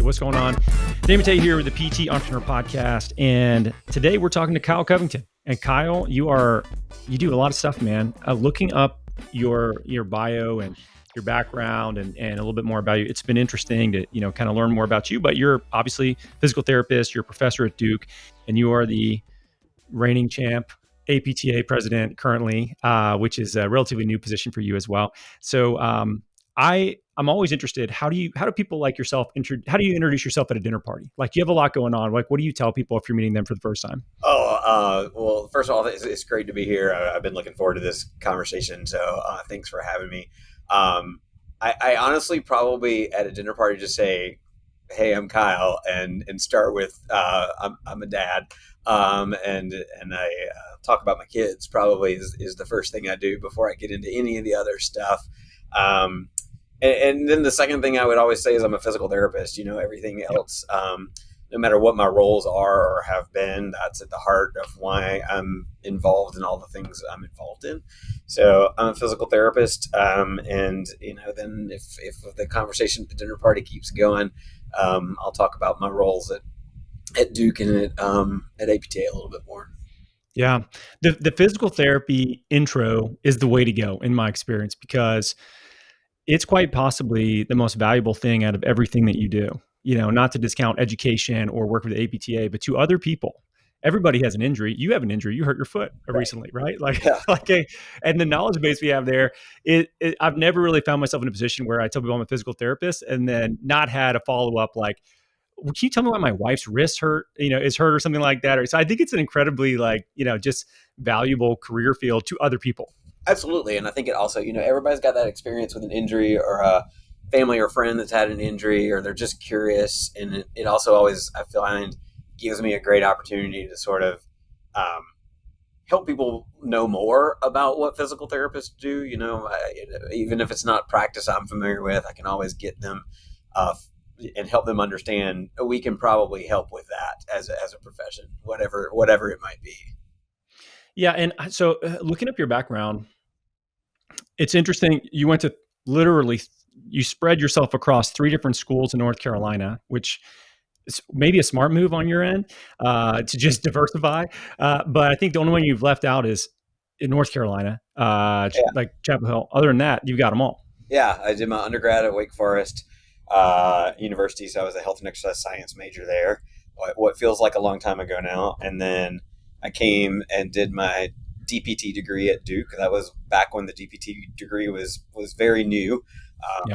what's going on? Damon Tate here with the PT Entrepreneur Podcast, and today we're talking to Kyle Covington. And Kyle, you do a lot of stuff, man. Looking up your bio and your background and a little bit more about you, it's been interesting to kind of learn more about you. But you're obviously a physical therapist. You're a professor at Duke, and you are the reigning champ APTA president currently, which is a relatively new position for you as well. So I'm always interested. How do people like yourself, how do you introduce yourself at a dinner party? Like, you have a lot going on. Like, what do you tell people if you're meeting them for the first time? Well, first of all, it's great to be here. I've been looking forward to this conversation. So thanks for having me. I honestly probably at a dinner party just say, hey, I'm Kyle, and start with I'm a dad, and I talk about my kids. Probably is the first thing I do before I get into any of the other stuff. And then the second thing I would always say is I'm a physical therapist. Everything else, no matter what my roles are or have been, that's at the heart of why I'm involved in all the things I'm involved in. So I'm a physical therapist, and then if the conversation at the dinner party keeps going, I'll talk about my roles at Duke and at APTA a little bit more. Yeah, the physical therapy intro is the way to go in my experience, because it's quite possibly the most valuable thing out of everything that you do. Not to discount education or work with the APTA, but to other people, everybody has an injury. You have an injury. You hurt your foot recently, right? And the knowledge base we have there, I've never really found myself in a position where I tell people I'm a physical therapist and then not had a follow-up like, well, can you tell me why my wife's wrist is hurt or something like that? So I think it's an incredibly just valuable career field to other people. Absolutely. And I think it also, everybody's got that experience with an injury or a family or friend that's had an injury, or they're just curious. And it also always, I find, gives me a great opportunity to sort of help people know more about what physical therapists do. Even if it's not practice I'm familiar with, I can always get them and help them understand we can probably help with that as a profession, whatever it might be. Yeah. And so looking up your background, it's interesting. You went to you spread yourself across 3 different schools in North Carolina, which is maybe a smart move on your end to just diversify. But I think the only one you've left out is in North Carolina, like Chapel Hill. Other than that, you've got them all. Yeah. I did my undergrad at Wake Forest University. So I was a health and exercise science major there, what feels like a long time ago now. And then I came and did my DPT degree at Duke. That was back when the DPT degree was very new.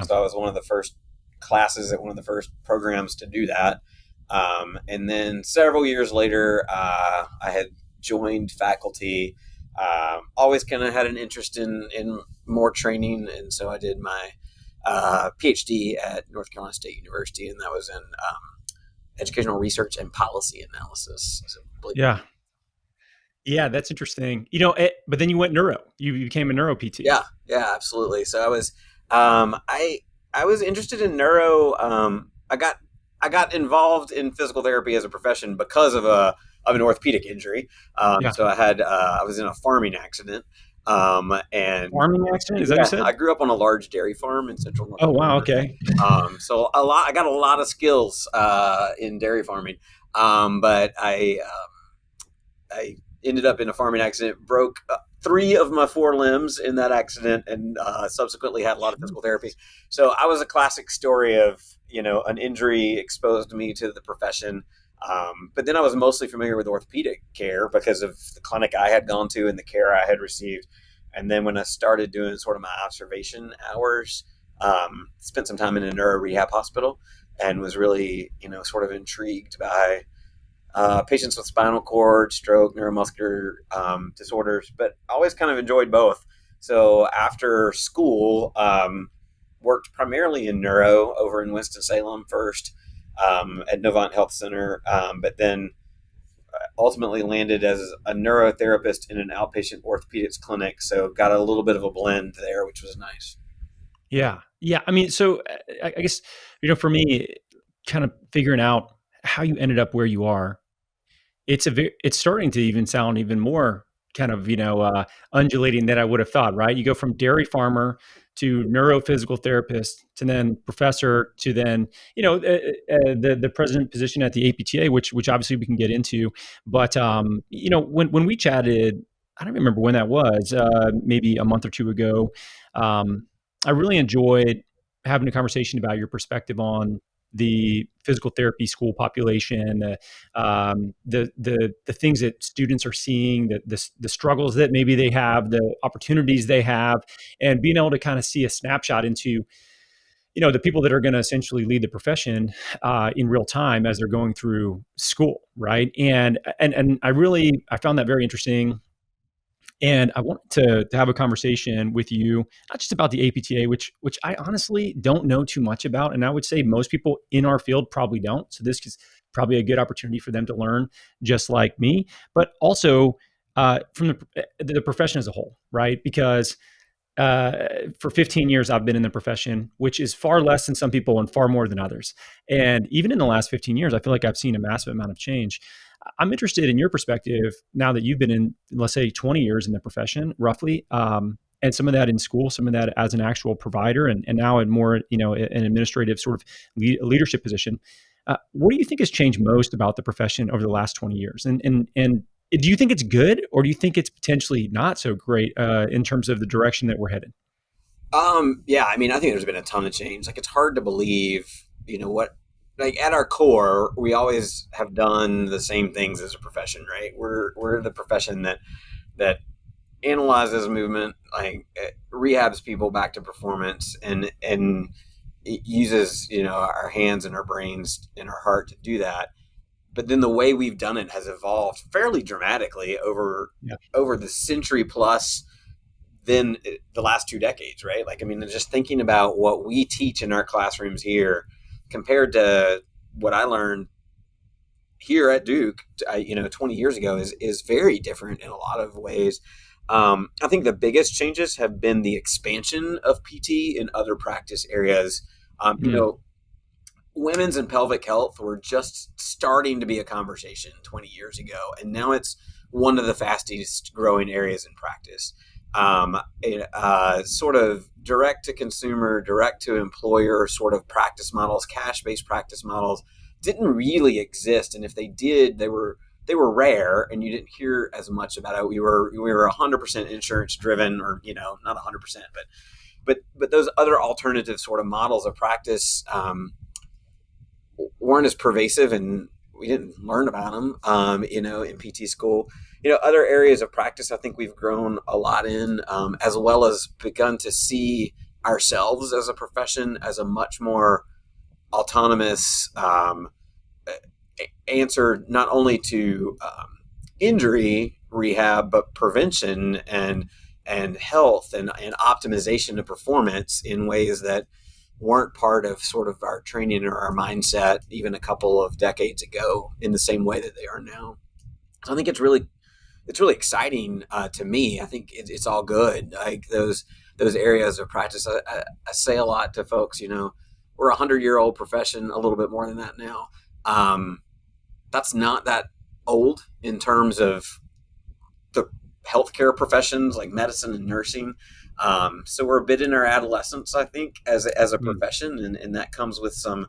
So I was one of the first classes at one of the first programs to do that. And then several years later, I had joined faculty. Always kind of had an interest in more training. And so I did my PhD at North Carolina State University, and that was in educational research and policy analysis. So, yeah, that's interesting. But then you went neuro. You became a neuro PT. Yeah, absolutely. So I was, I was interested in neuro. I got involved in physical therapy as a profession because of an orthopedic injury. So I was in a farming accident. And farming accident? Is that what you said? I grew up on a large dairy farm in central North Carolina. Oh, wow. Okay. So I got a lot of skills in dairy farming. But I ended up in a farming accident, broke 3 of my 4 limbs in that accident, and subsequently had a lot of physical therapy. So I was a classic story of, an injury exposed me to the profession. But then I was mostly familiar with orthopedic care because of the clinic I had gone to and the care I had received. And then when I started doing sort of my observation hours, spent some time in a neuro rehab hospital and was really, sort of intrigued by patients with spinal cord, stroke, neuromuscular disorders, but always kind of enjoyed both. So after school, worked primarily in neuro over in Winston-Salem first, at Novant Health Center, but then ultimately landed as a neurotherapist in an outpatient orthopedics clinic. So got a little bit of a blend there, which was nice. Yeah. I mean, so I guess, for me, kind of figuring out how you ended up where you are, it's starting to even sound even more kind of, undulating that I would have thought, right? You go from dairy farmer to neurophysical therapist to then professor to then, the president position at the APTA, which obviously we can get into. But, when we chatted, I don't remember when that was, maybe a month or two ago. I really enjoyed having a conversation about your perspective on the physical therapy school population, the things that students are seeing, the struggles that maybe they have, the opportunities they have, and being able to kind of see a snapshot into the people that are going to essentially lead the profession in real time as they're going through school, right? And I found that very interesting. And I want to have a conversation with you, not just about the APTA, which I honestly don't know too much about, and I would say most people in our field probably don't. So this is probably a good opportunity for them to learn, just like me. But also from the profession as a whole, right? Because for 15 years, I've been in the profession, which is far less than some people and far more than others. And even in the last 15 years, I feel like I've seen a massive amount of change. I'm interested in your perspective now that you've been in, let's say, 20 years in the profession, roughly, and some of that in school, some of that as an actual provider, and now in more, an administrative sort of leadership position. What do you think has changed most about the profession over the last 20 years? And do you think it's good, or do you think it's potentially not so great in terms of the direction that we're headed? Yeah, I mean, I think there's been a ton of change. Like, it's hard to believe, what, like, at our core, we always have done the same things as a profession, right? We're the profession that analyzes movement, like, rehabs people back to performance, and it uses, our hands and our brains and our heart to do that. But then the way we've done it has evolved fairly dramatically Yeah. over the century plus than the last 2 decades, right? Like, I mean, just thinking about what we teach in our classrooms here compared to what I learned here at Duke, 20 years ago is very different in a lot of ways. I think the biggest changes have been the expansion of PT in other practice areas. Mm. Women's and pelvic health were just starting to be a conversation 20 years ago, and now it's one of the fastest growing areas in practice. Sort of direct to consumer, direct to employer sort of practice models, cash based practice models didn't really exist, and if they did, they were rare, and you didn't hear as much about it. We were 100% insurance driven, or not 100%, but those other alternative sort of models of practice weren't as pervasive, and we didn't learn about them, in PT school. Other areas of practice I think we've grown a lot in, as well as begun to see ourselves as a profession as a much more autonomous answer, not only to injury rehab, but prevention and health and optimization of performance in ways that weren't part of sort of our training or our mindset even a couple of decades ago in the same way that they are now. So I think it's really exciting to me. I think it's all good. Like those areas of practice. I say a lot to folks. We're a 100-year-old profession, a little bit more than that now. That's not that old in terms of the healthcare professions like medicine and nursing. So we're a bit in our adolescence, I think, as a Mm. profession, and that comes with some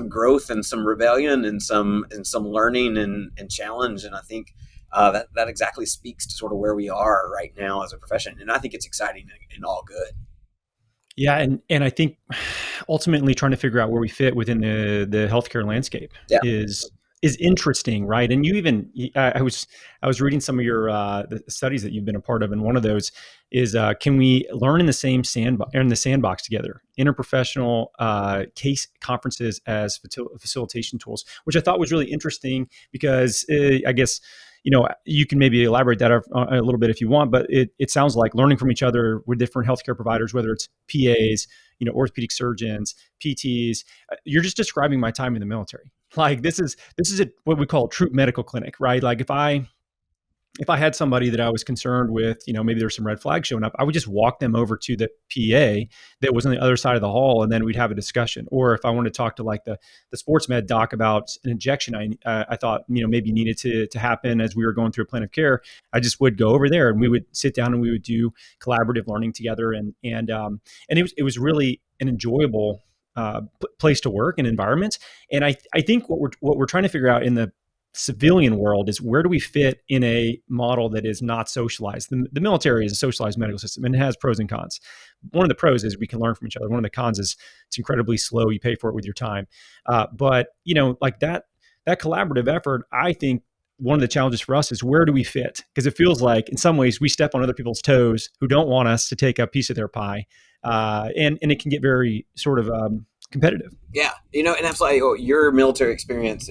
growth and some rebellion and some learning and challenge. And I think that exactly speaks to sort of where we are right now as a profession. And I think it's exciting and all good. Yeah, and I think ultimately trying to figure out where we fit within the healthcare landscape Yeah. is interesting, right? And you even I was reading some of your the studies that you've been a part of, and one of those is can we learn in the same sandbox together? Interprofessional case conferences as facilitation tools, which I thought was really interesting because I guess you can maybe elaborate that a little bit if you want, but it sounds like learning from each other with different healthcare providers, whether it's PAs, orthopedic surgeons, PTs. You're just describing my time in the military. Like this is what we call a true medical clinic, right? Like if I if I had somebody that I was concerned with, maybe there's some red flags showing up, I would just walk them over to the PA that was on the other side of the hall, and then we'd have a discussion. Or if I wanted to talk to like the sports med doc about an injection I thought maybe needed to happen as we were going through a plan of care, I just would go over there and we would sit down and we would do collaborative learning together, and it was really an enjoyable place to work and environment. And I think what we're trying to figure out in the civilian world is where do we fit in a model that is not socialized. The military is a socialized medical system and it has pros and cons. One of the pros is we can learn from each other. One of the cons is it's incredibly slow. You pay for it with your time. But like that collaborative effort, I think one of the challenges for us is where do we fit? Because it feels like in some ways we step on other people's toes who don't want us to take a piece of their pie. And it can get very sort of competitive. Yeah, and that's like your military experience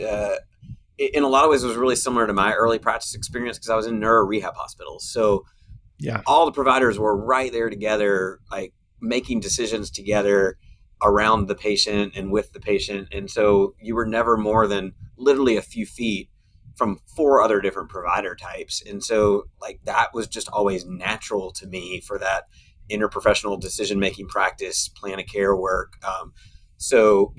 in a lot of ways was really similar to my early practice experience because I was in neuro rehab hospitals. So yeah, all the providers were right there together, like making decisions together around the patient and with the patient. And so you were never more than literally a few feet from 4 other different provider types. And so like that was just always natural to me for that interprofessional decision-making practice, plan of care work. So,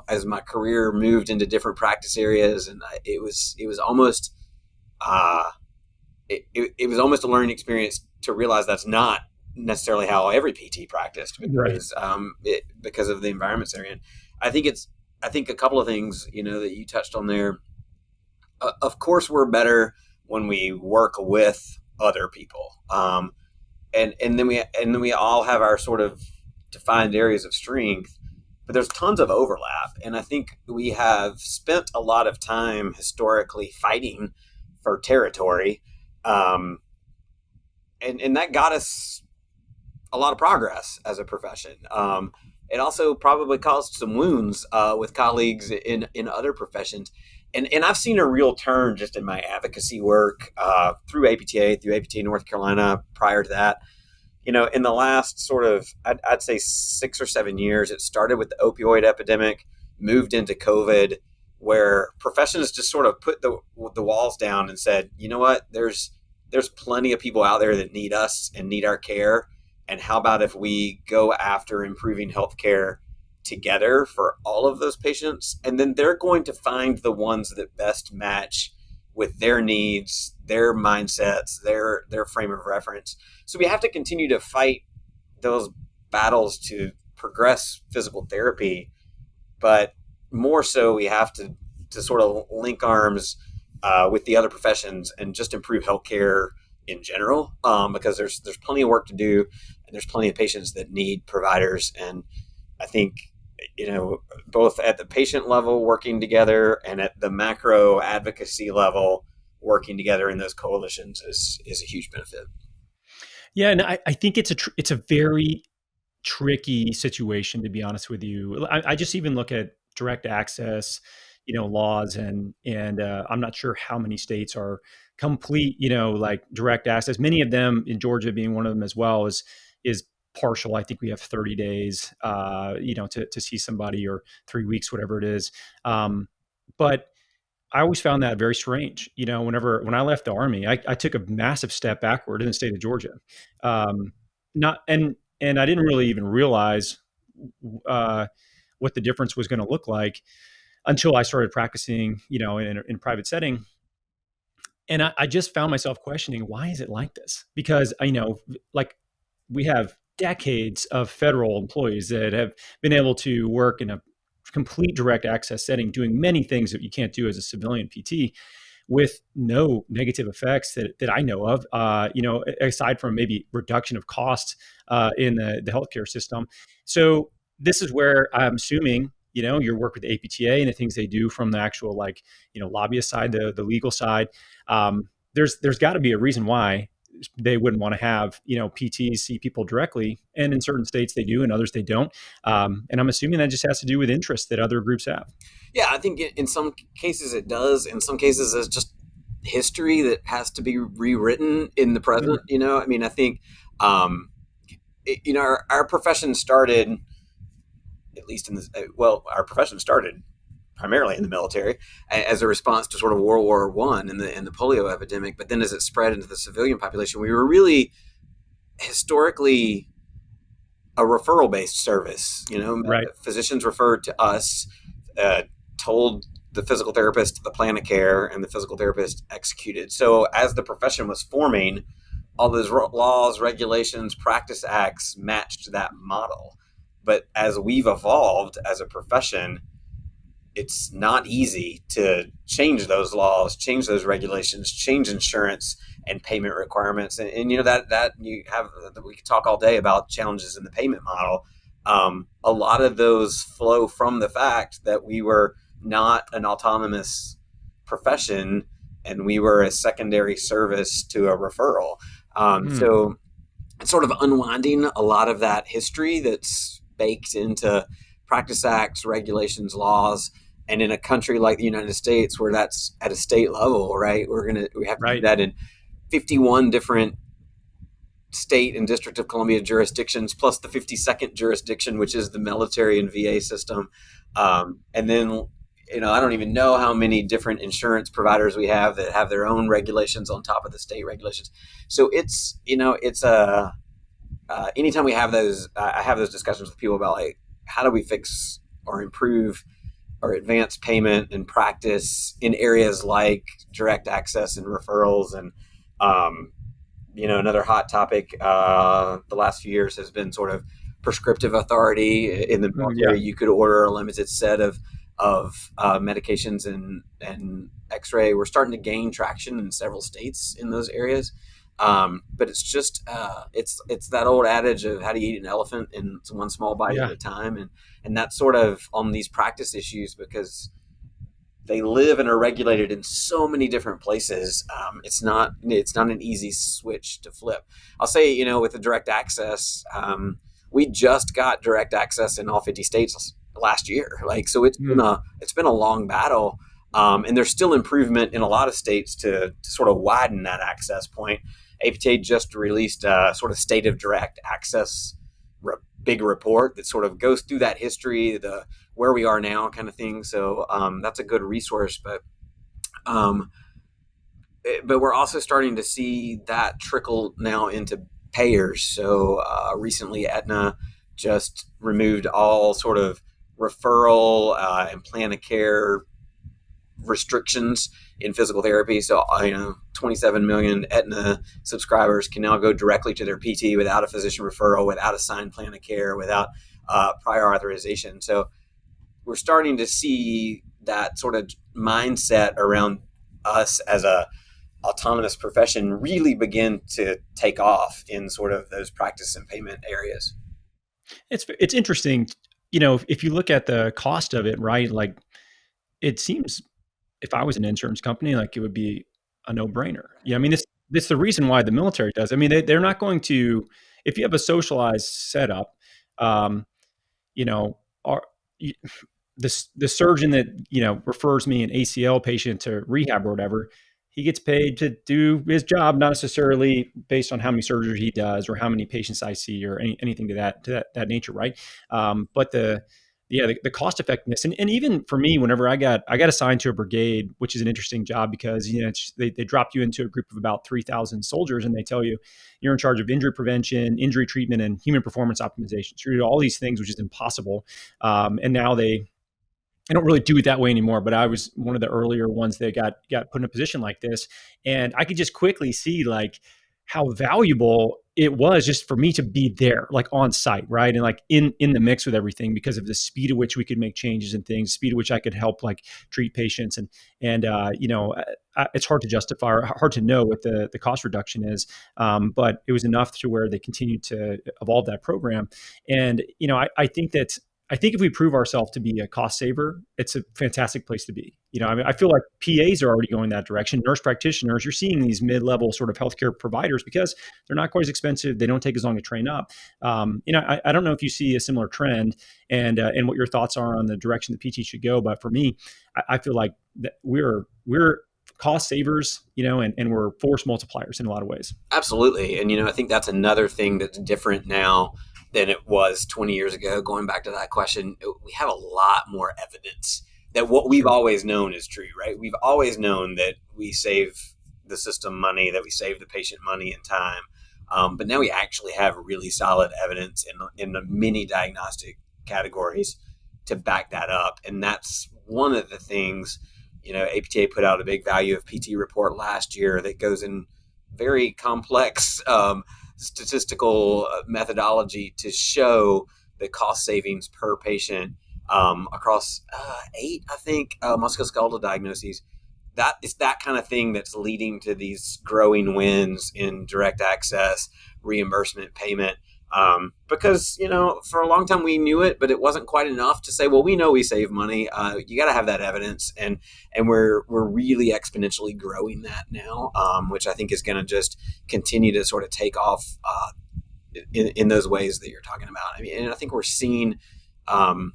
as my career moved into different practice areas, and it was almost it was almost a learning experience to realize that's not necessarily how every PT practiced because because of the environments they're in. I think a couple of things that you touched on there. Of course, we're better when we work with other people, and then we all have our sort of defined areas of strength. But there's tons of overlap. And I think we have spent a lot of time historically fighting for territory. And that got us a lot of progress as a profession. It also probably caused some wounds with colleagues in other professions. And I've seen a real turn just in my advocacy work through APTA North Carolina prior to that. In the last sort of, I'd say 6 or 7 years, it started with the opioid epidemic, moved into COVID, where professions just sort of put the walls down and said, you know what, there's plenty of people out there that need us and need our care. And how about if we go after improving healthcare together for all of those patients? And then they're going to find the ones that best match with their needs, their mindsets, their frame of reference. So we have to continue to fight those battles to progress physical therapy, but more so we have to sort of link arms with the other professions and just improve healthcare in general, because there's plenty of work to do and there's plenty of patients that need providers. And I think both at the patient level working together and at the macro advocacy level working together in those coalitions is a huge benefit. Yeah, and I think it's a very tricky situation, to be honest with you. I just even look at direct access, laws, and I'm not sure how many states are complete, like direct access. Many of them, in Georgia being one of them as well, is partial. I think we have 30 days, to see somebody, or 3 weeks, whatever it is. But I always found that very strange. When I left the Army, I took a massive step backward in the state of Georgia. Not and I didn't really even realize what the difference was going to look like until I started practicing, in a private setting. And I just found myself questioning, why is it like this? Because like we have decades of federal employees that have been able to work in a complete direct access setting, doing many things that you can't do as a civilian PT, with no negative effects that I know of, aside from maybe reduction of costs in the healthcare system. So this is where I'm assuming, your work with the APTA and the things they do from the actual, lobbyist side, the legal side. There's got to be a reason why they wouldn't want to have, PTs see people directly. And in certain states they do, and others they don't. And I'm assuming that just has to do with interest that other groups have. Yeah, I think in some cases it does. In some cases it's just history that has to be rewritten in the present. I think, our profession started, at least our profession started primarily in the military as a response to sort of World War One and the polio epidemic. But then as it spread into the civilian population, we were really historically a referral based service. Right. Physicians referred to us, told the physical therapist the plan of care, and the physical therapist executed. So as the profession was forming, all those laws, regulations, practice acts matched that model. But as we've evolved as a profession, it's not easy to change those laws, change those regulations, change insurance and payment requirements. And that you have, we could talk all day about challenges in the payment model. A lot of those flow from the fact that we were not an autonomous profession and we were a secondary service to a referral. So it's sort of unwinding a lot of that history that's baked into practice acts, regulations, laws. And in a country like the United States, where that's at a state level, right, we have to do that in 51 different state and District of Columbia jurisdictions, plus the 52nd jurisdiction, which is the military and VA system. And then, I don't even know how many different insurance providers we have that have their own regulations on top of the state regulations. So it's anytime we have those, I have those discussions with people about like, how do we fix or improve or advance payment and practice in areas like direct access and referrals. And, another hot topic the last few years has been sort of prescriptive authority in the military. You could order a limited set of medications and x-ray. We're starting to gain traction in several states in those areas. But it's just it's that old adage of how do you eat an elephant in one small bite at a time, and that's sort of on these practice issues because they live and are regulated in so many different places. It's not an easy switch to flip. I'll say, with the direct access, we just got direct access in all 50 states last year. So it's been a long battle. And there's still improvement in a lot of states to sort of widen that access point. APTA just released a sort of state of direct access big report that sort of goes through that history, the where we are now kind of thing. So that's a good resource. But we're also starting to see that trickle now into payers. So recently, Aetna just removed all sort of referral and plan of care restrictions in physical therapy. So 27 million Aetna subscribers can now go directly to their PT without a physician referral, without a signed plan of care, without prior authorization. So we're starting to see that sort of mindset around us as a autonomous profession really begin to take off in sort of those practice and payment areas. It's interesting, if you look at the cost of it, right? Like it seems, if I was an insurance company, like it would be a no-brainer. Yeah, I mean, this is the reason why the military does. I mean, they're not going to, if you have a socialized setup, the surgeon that refers me an ACL patient to rehab or whatever, he gets paid to do his job, not necessarily based on how many surgeries he does or how many patients I see or anything to that nature, right? But the cost effectiveness, and even for me, whenever I got assigned to a brigade, which is an interesting job because they drop you into a group of about 3,000 soldiers, and they tell you you're in charge of injury prevention, injury treatment, and human performance optimization. So you do all these things, which is impossible. And now they don't really do it that way anymore, but I was one of the earlier ones that got put in a position like this. And I could just quickly see like how valuable it was just for me to be there, like on site, right? And like in the mix with everything because of the speed at which we could make changes and things, speed at which I could help like treat patients. And it's hard to justify or hard to know what the cost reduction is. But it was enough to where they continued to evolve that program. And, I think if we prove ourselves to be a cost saver, it's a fantastic place to be. I feel like PAs are already going that direction. Nurse practitioners, you're seeing these mid-level sort of healthcare providers because they're not quite as expensive. They don't take as long to train up. I don't know if you see a similar trend and what your thoughts are on the direction the PT should go. But for me, I feel like that we're cost savers, and we're force multipliers in a lot of ways. Absolutely. And, I think that's another thing that's different now than it was 20 years ago. Going back to that question, we have a lot more evidence that what we've Sure. always known is true, right? We've always known that we save the system money, that we save the patient money and time. But now we actually have really solid evidence in the many diagnostic categories to back that up. And that's one of the things, APTA put out a big value of PT report last year that goes in very complex statistical methodology to show the cost savings per patient across 8, I think, musculoskeletal diagnoses. That is that kind of thing that's leading to these growing wins in direct access, reimbursement, payment. Because for a long time we knew it, but it wasn't quite enough to say, well, we know we save money. You got to have that evidence, and we're really exponentially growing that now, which I think is going to just continue to sort of take off in those ways that you're talking about. I mean, and I think we're seen as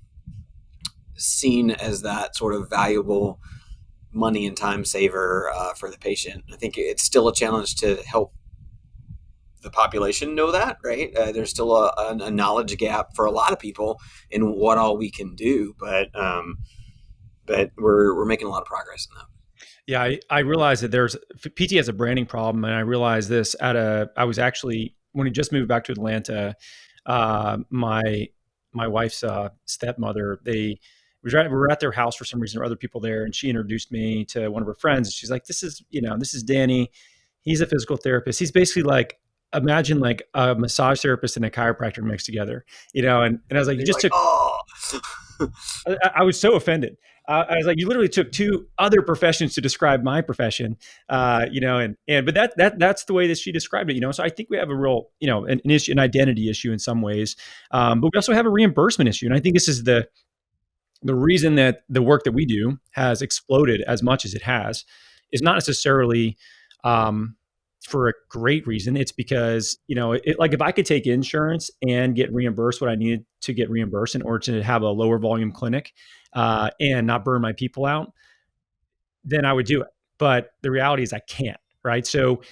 that sort of valuable money and time saver for the patient. I think it's still a challenge to help the population know that, right? There's still a knowledge gap for a lot of people in what all we can do, but we're making a lot of progress in that. Yeah, I realize that there's PT has a branding problem, and I realized this I was actually when we just moved back to Atlanta, my wife's stepmother, we were at their house for some reason, or other people there, and she introduced me to one of her friends. And she's like, this is Danny. He's a physical therapist. He's basically like, imagine like a massage therapist and a chiropractor mixed together, and I was like, And you you're just like, took oh, I was so offended. I was like, you literally took two other professions to describe my profession, but that's the way that she described it. So I think we have a real, an issue, an identity issue in some ways, but we also have a reimbursement issue, and I think this is the reason that the work that we do has exploded as much as it has is not necessarily for a great reason. It's because, like if I could take insurance and get reimbursed what I needed to get reimbursed in order to have a lower volume clinic and not burn my people out, then I would do it. But the reality is I can't, right? So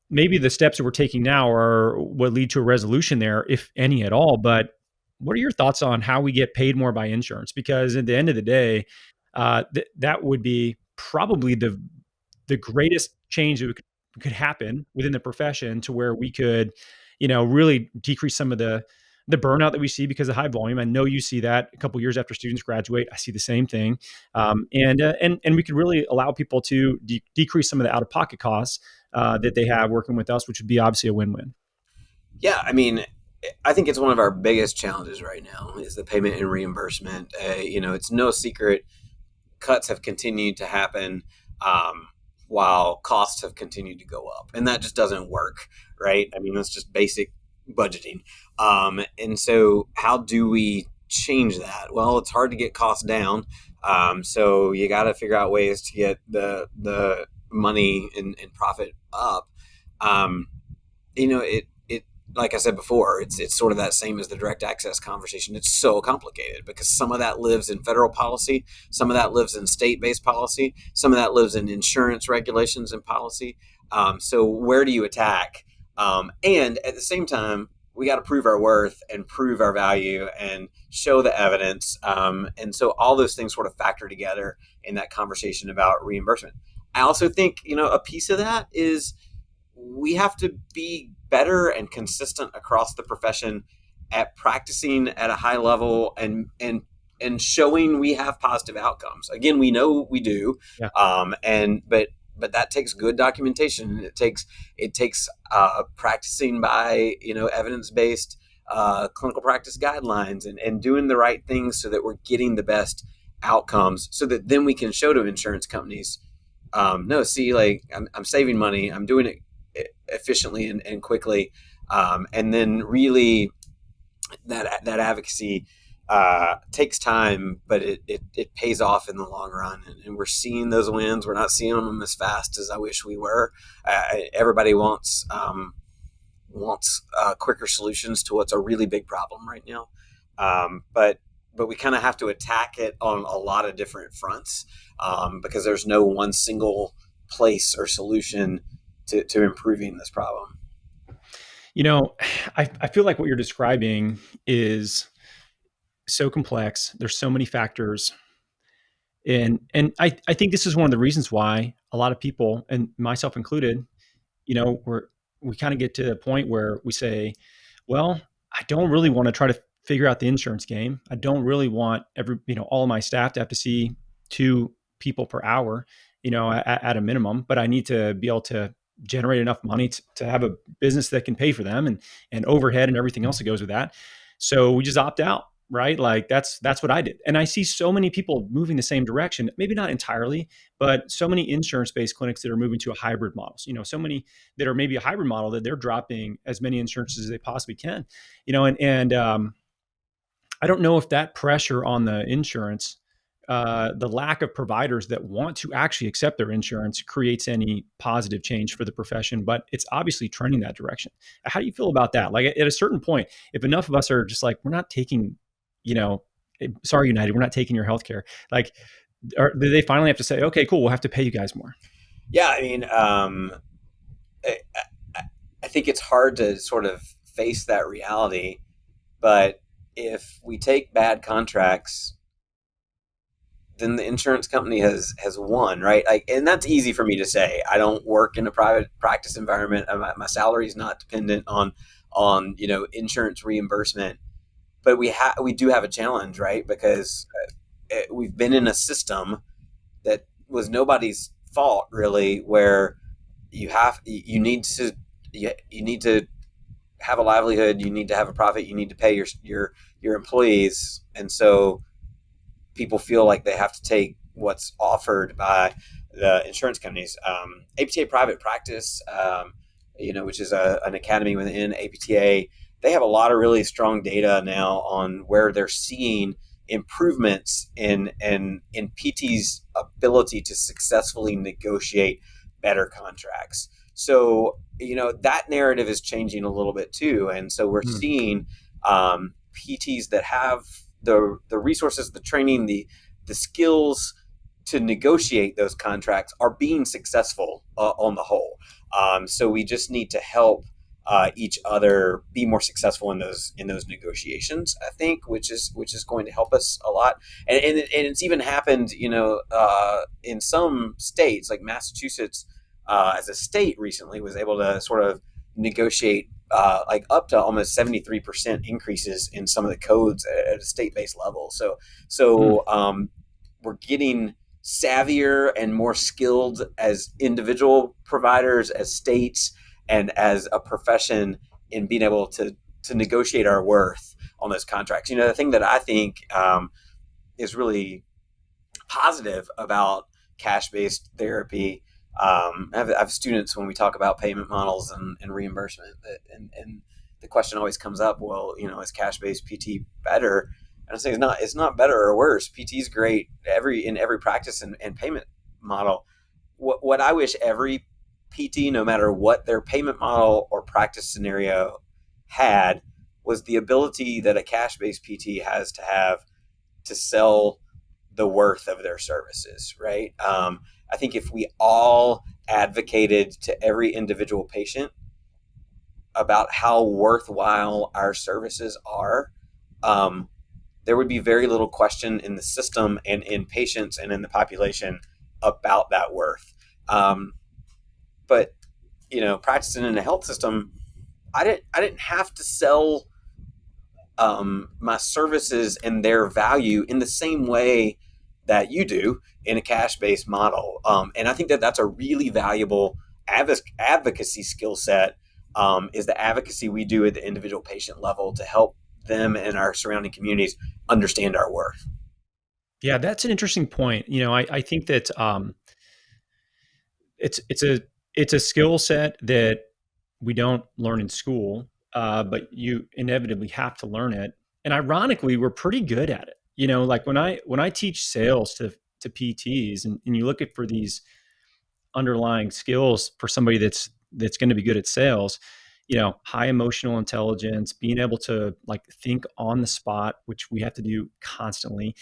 maybe the steps that we're taking now are what lead to a resolution there, if any at all. But what are your thoughts on how we get paid more by insurance? Because at the end of the day, that would be probably the greatest change that could happen within the profession to where we could, really decrease some of the burnout that we see because of high volume. I know you see that a couple years after students graduate. I see the same thing, and we could really allow people to decrease some of the out of pocket costs that they have working with us, which would be obviously a win-win. yeah. I mean, I think it's one of our biggest challenges right now is the payment and reimbursement. It's no secret cuts have continued to happen while costs have continued to go up, and that just doesn't work, right? I mean, that's just basic budgeting. And so, how do we change that? Well, it's hard to get costs down, so you got to figure out ways to get the money and profit up. Um, it like I said before, it's sort of that same as the direct access conversation. It's so complicated because some of that lives in federal policy, some of that lives in state-based policy, some of that lives in insurance regulations and policy. So where do you attack? And at the same time, we got to prove our worth and prove our value and show the evidence. And so all those things sort of factor together in that conversation about reimbursement. I also think, a piece of that is we have to be better and consistent across the profession at practicing at a high level and showing we have positive outcomes. Again, we know we do, Yeah. But that takes good documentation. It takes practicing by evidence based clinical practice guidelines and doing the right things so that we're getting the best outcomes, so that then we can show to insurance companies, no, see, like I'm saving money, I'm doing it efficiently and quickly, and then really that advocacy takes time, but it pays off in the long run, and we're seeing those wins. We're not seeing them as fast as I wish we were. Everybody wants quicker solutions to what's a really big problem right now, but we kind of have to attack it on a lot of different fronts, because there's no one single place or solution to improving this problem. I feel like what you're describing is so complex. There's so many factors. And I think this is one of the reasons why a lot of people, and myself included, we kind of get to the point where we say, well, I don't really want to try to figure out the insurance game. I don't really want all of my staff to have to see two people per hour, at a minimum, but I need to be able to generate enough money to have a business that can pay for them and overhead and everything else that goes with that. So we just opt out, right? Like that's what I did. And I see so many people moving the same direction, maybe not entirely, but so many insurance-based clinics that are moving to a hybrid model. So many that are maybe a hybrid model that they're dropping as many insurances as they possibly can. And I don't know if that pressure on the insurance, the lack of providers that want to actually accept their insurance creates any positive change for the profession, but it's obviously trending that direction. How do you feel about that? Like at a certain point, if enough of us are just like, we're not taking, sorry, United, we're not taking your healthcare. Like, do they finally have to say, okay, cool, we'll have to pay you guys more? Yeah, I mean, I, I think it's hard to sort of face that reality, but if we take bad contracts, then the insurance company has won, right? Like, and that's easy for me to say. I don't work in a private practice environment. My salary is not dependent on insurance reimbursement, but we do have a challenge, right? Because we've been in a system that was nobody's fault really, where you need to you need to have a livelihood, you need to have a profit, you need to pay your employees, and so people feel like they have to take what's offered by the insurance companies. APTA Private Practice, which is an academy within APTA, they have a lot of really strong data now on where they're seeing improvements in PT's ability to successfully negotiate better contracts. So, that narrative is changing a little bit too. And so we're seeing PTs that have the resources, the training, the skills to negotiate those contracts are being successful on the whole. So we just need to help each other be more successful in those negotiations, I think, which is going to help us a lot. And it's even happened, in some states like Massachusetts, as a state recently was able to sort of negotiate like up to almost 73% increases in some of the codes at a state-based level. So we're getting savvier and more skilled as individual providers, as states, and as a profession in being able to negotiate our worth on those contracts. The thing that I think is really positive about cash-based therapy. I have students when we talk about payment models and reimbursement, and the question always comes up, well, is cash-based PT better? And I say it's not better or worse. PT is great in every practice and payment model. What I wish every PT, no matter what their payment model or practice scenario had, was the ability that a cash-based PT has to have to sell the worth of their services, right? I think if we all advocated to every individual patient about how worthwhile our services are, there would be very little question in the system and in patients and in the population about that worth. But practicing in a health system, I didn't have to sell my services and their value in the same way that you do in a cash-based model. And I think that that's a really valuable advocacy skill set, is the advocacy we do at the individual patient level to help them and our surrounding communities understand our worth. Yeah, that's an interesting point. I think that it's a skill set that we don't learn in school, but you inevitably have to learn it. And ironically, we're pretty good at it. Like when I teach sales to PTs, and you look at for these underlying skills for somebody that's going to be good at sales, high emotional intelligence, being able to like think on the spot, which we have to do constantly,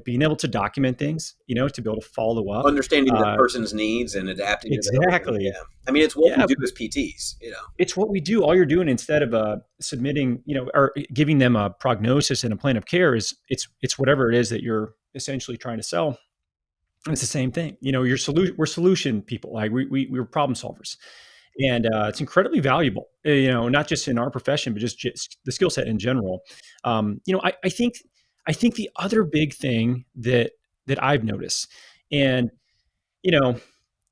being able to document things, to be able to follow up. Understanding the person's needs and adapting to them. Exactly. Yeah. I mean, it's what we do as PTs, It's what we do. All you're doing instead of submitting, or giving them a prognosis and a plan of care, is it's whatever it is that you're essentially trying to sell. It's the same thing. We're solution people. Like we're problem solvers, and it's incredibly valuable. Not just in our profession, but just the skill set in general. I think the other big thing that I've noticed, and you know,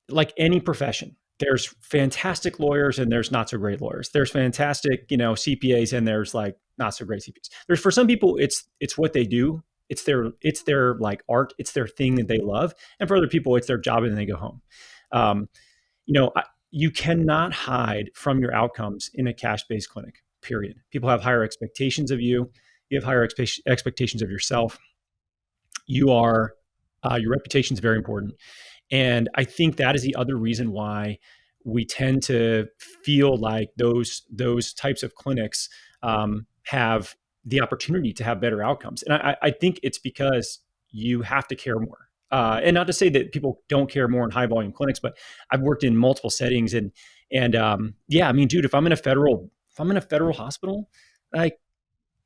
like any profession, there's fantastic lawyers and there's not so great lawyers. There's fantastic, CPAs and there's like not so great CPAs. There's for some people it's what they do. It's their like art. It's their thing that they love. And for other people, it's their job and then they go home. Um, you cannot hide from your outcomes in a cash-based clinic. Period. People have higher expectations of you. You have higher expectations of yourself. Your reputation is very important. And I think that is the other reason why we tend to feel like those types of clinics have the opportunity to have better outcomes. And I think it's because you have to care more. And not to say that people don't care more in high volume clinics, but I've worked in multiple settings, and yeah, I mean, dude, if I'm in a federal hospital, like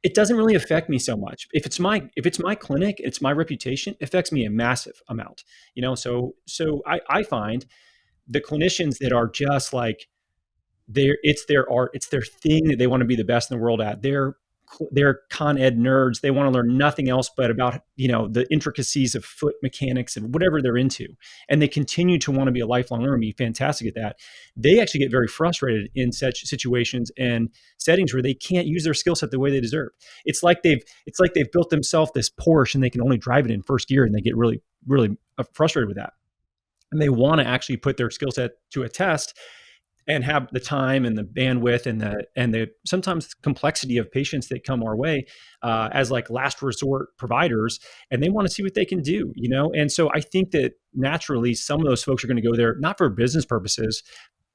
it doesn't really affect me so much. If it's my clinic, it's my reputation, it affects me a massive amount. So I find the clinicians that are just like it's their art, it's their thing that they want to be the best in the world at. They're con ed nerds. They want to learn nothing else but about the intricacies of foot mechanics and whatever they're into, and they continue to want to be a lifelong learner and be fantastic at that. They actually get very frustrated in such situations and settings where they can't use their skill set the way they deserve. It's like they've built themselves this Porsche and they can only drive it in first gear, and they get really really frustrated with that, and they want to actually put their skill set to a test and have the time and the bandwidth and the sometimes complexity of patients that come our way as like last resort providers, and they want to see what they can do. And so I think that naturally some of those folks are going to go there not for business purposes,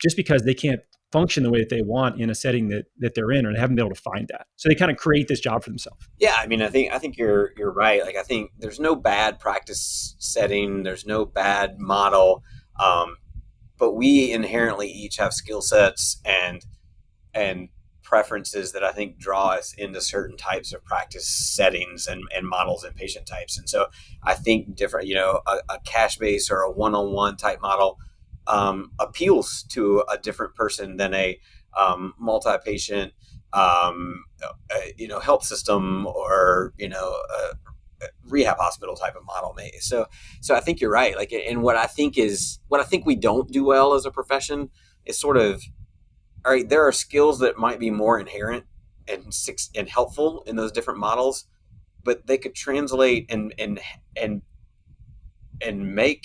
just because they can't function the way that they want in a setting that they're in, or they haven't been able to find that. So they kind of create this job for themselves. Yeah, I mean, I think you're right. Like, I think there's no bad practice setting. There's no bad model. Um, but we inherently each have skill sets and preferences that I think draw us into certain types of practice settings and models and patient types. And so I think different, a cash base or a one-on-one type model appeals to a different person than a multi-patient, health system or, a rehab hospital type of model. So I think you're right. Like, and what I think we don't do well as a profession is sort of, all right, there are skills that might be more inherent and helpful in those different models, but they could translate and make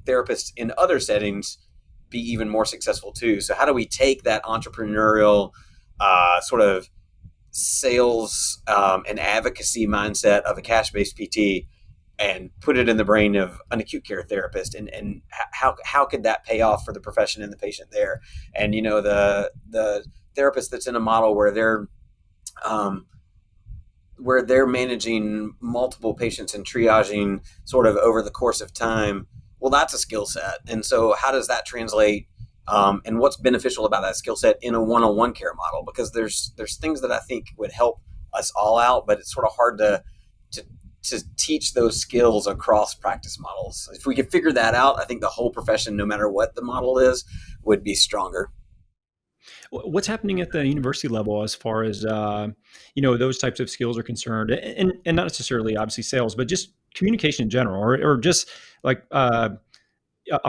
therapists in other settings be even more successful too. So how do we take that entrepreneurial sort of sales and advocacy mindset of a cash-based PT and put it in the brain of an acute care therapist, and how could that pay off for the profession and the patient there? And the therapist that's in a model where they're managing multiple patients and triaging sort of over the course of time, well, that's a skill set. And so how does that translate, and what's beneficial about that skill set in a one-on-one care model? Because there's things that I think would help us all out, but it's sort of hard to teach those skills across practice models. If we could figure that out, I think the whole profession, no matter what the model is, would be stronger. What's happening at the university level as far as those types of skills are concerned, and not necessarily obviously sales, but just communication in general, or just like a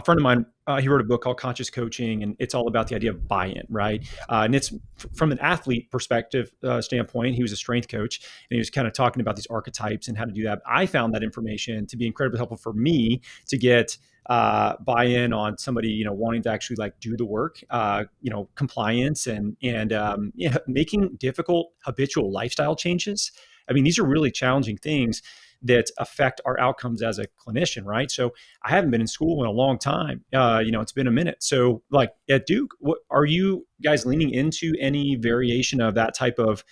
friend of mine, he wrote a book called Conscious Coaching, and it's all about the idea of buy-in, right? And it's from an athlete perspective standpoint. He was a strength coach, and he was kind of talking about these archetypes and how to do that. I found that information to be incredibly helpful for me to get buy-in on somebody, wanting to actually like do the work, compliance and making difficult habitual lifestyle changes. I mean, these are really challenging things that affect our outcomes as a clinician, right? So I haven't been in school in a long time. It's been a minute. So like at Duke, what are you guys leaning into any variation of that type of,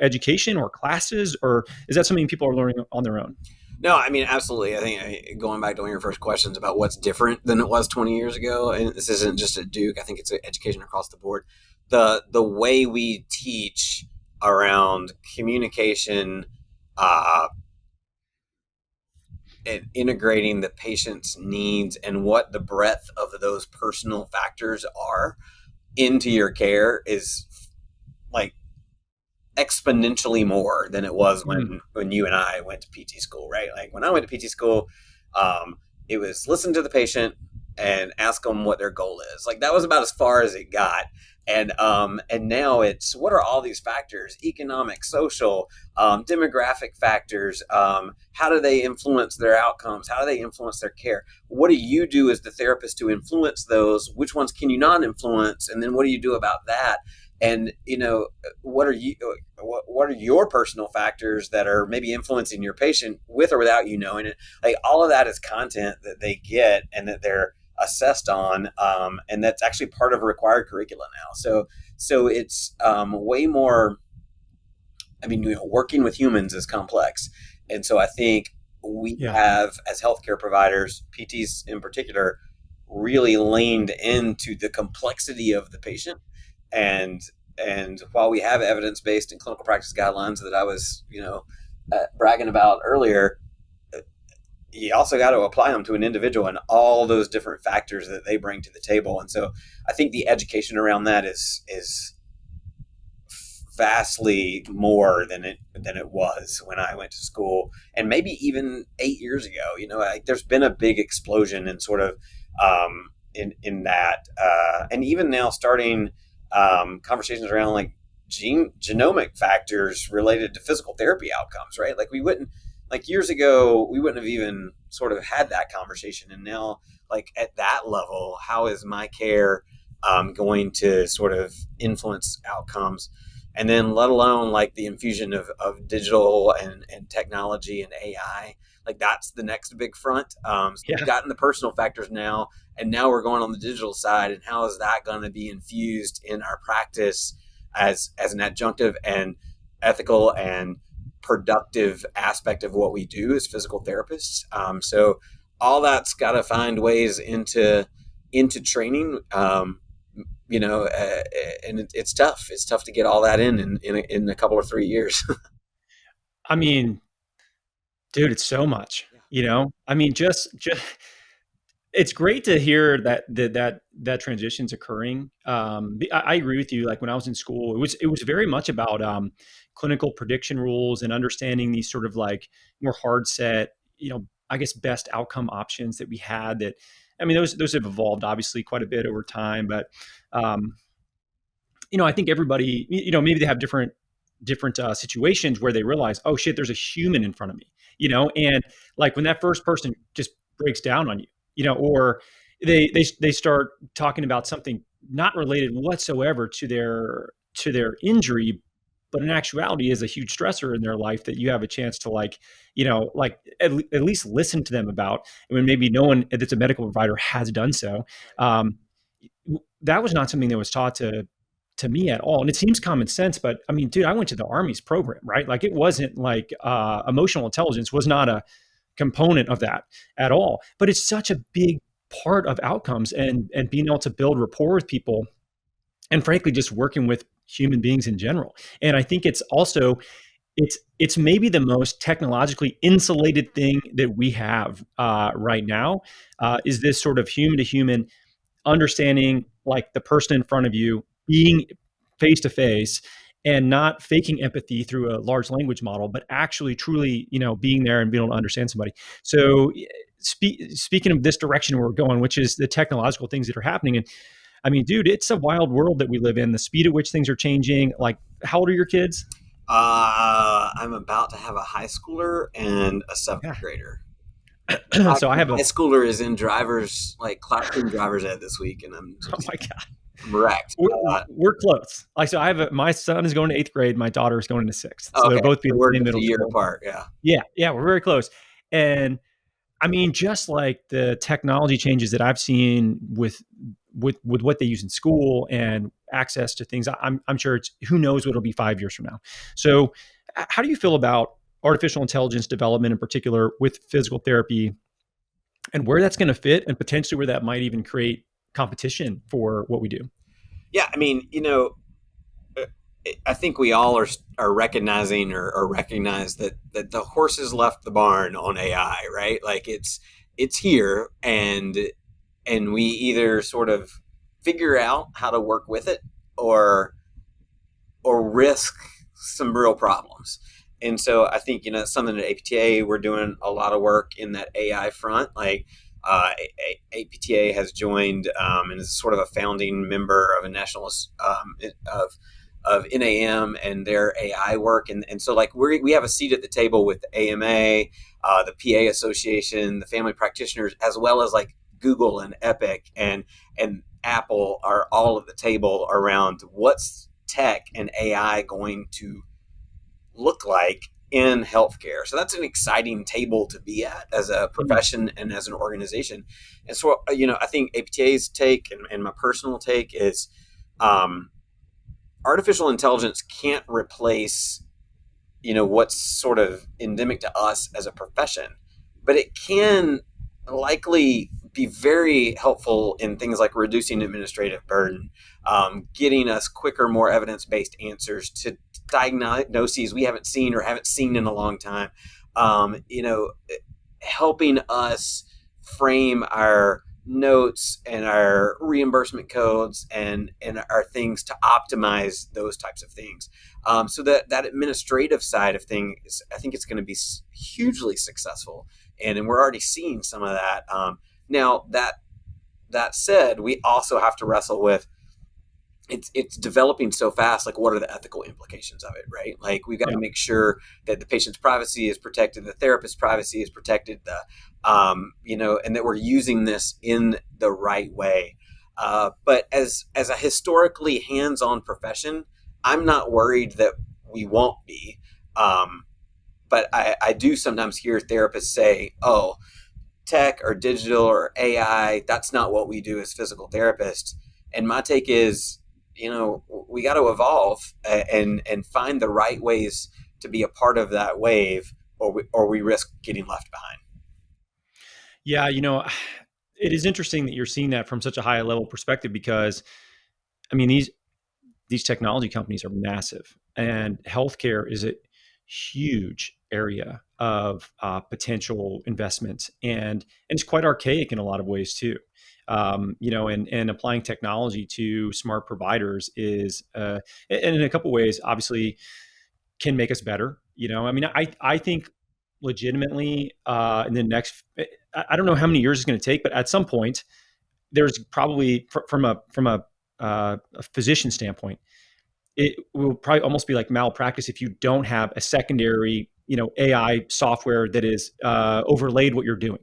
education or classes, or is that something people are learning on their own? No, I mean, absolutely. I think going back to one of your first questions about what's different than it was 20 years ago, and this isn't just at Duke, I think it's education across the board. The way we teach around communication, and integrating the patient's needs and what the breadth of those personal factors are into your care is like exponentially more than it was Mm. when you and I went to PT school, right? Like when I went to PT school, it was listen to the patient and ask them what their goal is. Like that was about as far as it got. And now it's what are all these factors: economic, social, demographic factors. How do they influence their outcomes? How do they influence their care? What do you do as the therapist to influence those? Which ones can you not influence? And then what do you do about that? And what are you what are your personal factors that are maybe influencing your patient with or without you knowing it? Like all of that is content that they get and that they're assessed on, and that's actually part of a required curricula now. So it's way more. I mean, working with humans is complex, and so I think we Yeah. have, as healthcare providers, PTs in particular, really leaned into the complexity of the patient. And and while we have evidence-based and clinical practice guidelines that I was bragging about earlier, you also got to apply them to an individual and all those different factors that they bring to the table. And so I think the education around that is vastly more than it was when I went to school, and maybe even 8 years ago. There's been a big explosion in sort of in that, and even now starting conversations around like genomic factors related to physical therapy outcomes, right? Like we wouldn't like years ago we wouldn't have even sort of had that conversation, and now like at that level, how is my care going to sort of influence outcomes? And then let alone like the infusion of digital and technology and AI, like that's the next big front. So we've Yeah. gotten the personal factors now, and now we're going on the digital side, and how is that going to be infused in our practice as an adjunctive and ethical and productive aspect of what we do as physical therapists. So all that's got to find ways into training. And it's tough. It's tough to get all that in a couple or 3 years. I mean, dude, it's so much, Yeah. I mean, just it's great to hear that transition's occurring. I agree with you. Like when I was in school, it was very much about clinical prediction rules and understanding these sort of like more hard set, I guess best outcome options that we had. That I mean, those have evolved obviously quite a bit over time, but um, I think everybody, maybe they have different situations where they realize, oh shit, there's a human in front of me, and like when that first person just breaks down on you, or they start talking about something not related whatsoever to their injury, but in actuality is a huge stressor in their life that you have a chance to like, like at least listen to them about, and when maybe no one that's a medical provider has done so. Um, that was not something that was taught to me at all. And it seems common sense, but I mean, dude, I went to the Army's program, right? Like it wasn't like emotional intelligence was not a component of that at all. But it's such a big part of outcomes and being able to build rapport with people, and frankly, just working with human beings in general. And I think it's also it's maybe the most technologically insulated thing that we have right now, is this sort of human to human understanding, like the person in front of you, being face to face and not faking empathy through a large language model, but actually truly, being there and being able to understand somebody. So speaking of this direction we're going, which is the technological things that are happening. And I mean, dude, it's a wild world that we live in, the speed at which things are changing. Like, how old are your kids? I'm about to have a high schooler and a seventh Yeah. grader. In fact, So I my have a high schooler is in classroom driver's ed this week, and oh my god, I'm wrecked. we're close. Like, so I have my son is going to eighth grade, my daughter is going to sixth, so they'll Okay, both be so in we're the same just a middle year school. apart. Yeah. Yeah, we're very close. And I mean, just like the technology changes that I've seen with what they use in school and access to things, I'm sure it's who knows what it'll be 5 years from now. So, how do you feel about artificial intelligence development in particular with physical therapy, and where that's going to fit, and potentially where that might even create competition for what we do? Yeah, I mean, I think we all are recognizing or recognize that the horses left the barn on AI, right? Like it's here, and we either sort of figure out how to work with it, or risk some real problems. And so I think, it's something at APTA, we're doing a lot of work in that AI front. Like APTA has joined, and is sort of a founding member of a national of NAM and their AI work. And so like we have a seat at the table with the AMA, the PA Association, the family practitioners, as well as like Google and Epic and Apple are all at the table around what's tech and AI going to look like in healthcare. So that's an exciting table to be at as a profession and as an organization. And so, I think APTA's take and my personal take is artificial intelligence can't replace, what's sort of endemic to us as a profession, but it can likely be very helpful in things like reducing administrative burden, getting us quicker, more evidence-based answers to diagnoses we haven't seen or haven't seen in a long time. Helping us frame our notes and our reimbursement codes and our things to optimize those types of things. So that administrative side of things, I think it's going to be hugely successful, and we're already seeing some of that. Now that said, we also have to wrestle with it's developing so fast. Like, what are the ethical implications of it, right? Like, we've got to make sure that the patient's privacy is protected, the therapist's privacy is protected, and that we're using this in the right way. But as a historically hands-on profession, I'm not worried that we won't be. But I do sometimes hear therapists say, "Oh, tech or digital or AI, that's not what we do as physical therapists." And my take is, we got to evolve and find the right ways to be a part of that wave, or we risk getting left behind. Yeah, it is interesting that you're seeing that from such a high level perspective, because I mean these technology companies are massive, and healthcare is a huge area of potential investment, and it's quite archaic in a lot of ways too. And applying technology to smart providers is, and in a couple of ways, obviously, can make us better. I mean, I think legitimately, in the next, I don't know how many years it's going to take, but at some point, there's probably from a physician standpoint, it will probably almost be like malpractice if you don't have a secondary, AI software that is overlaid what you're doing.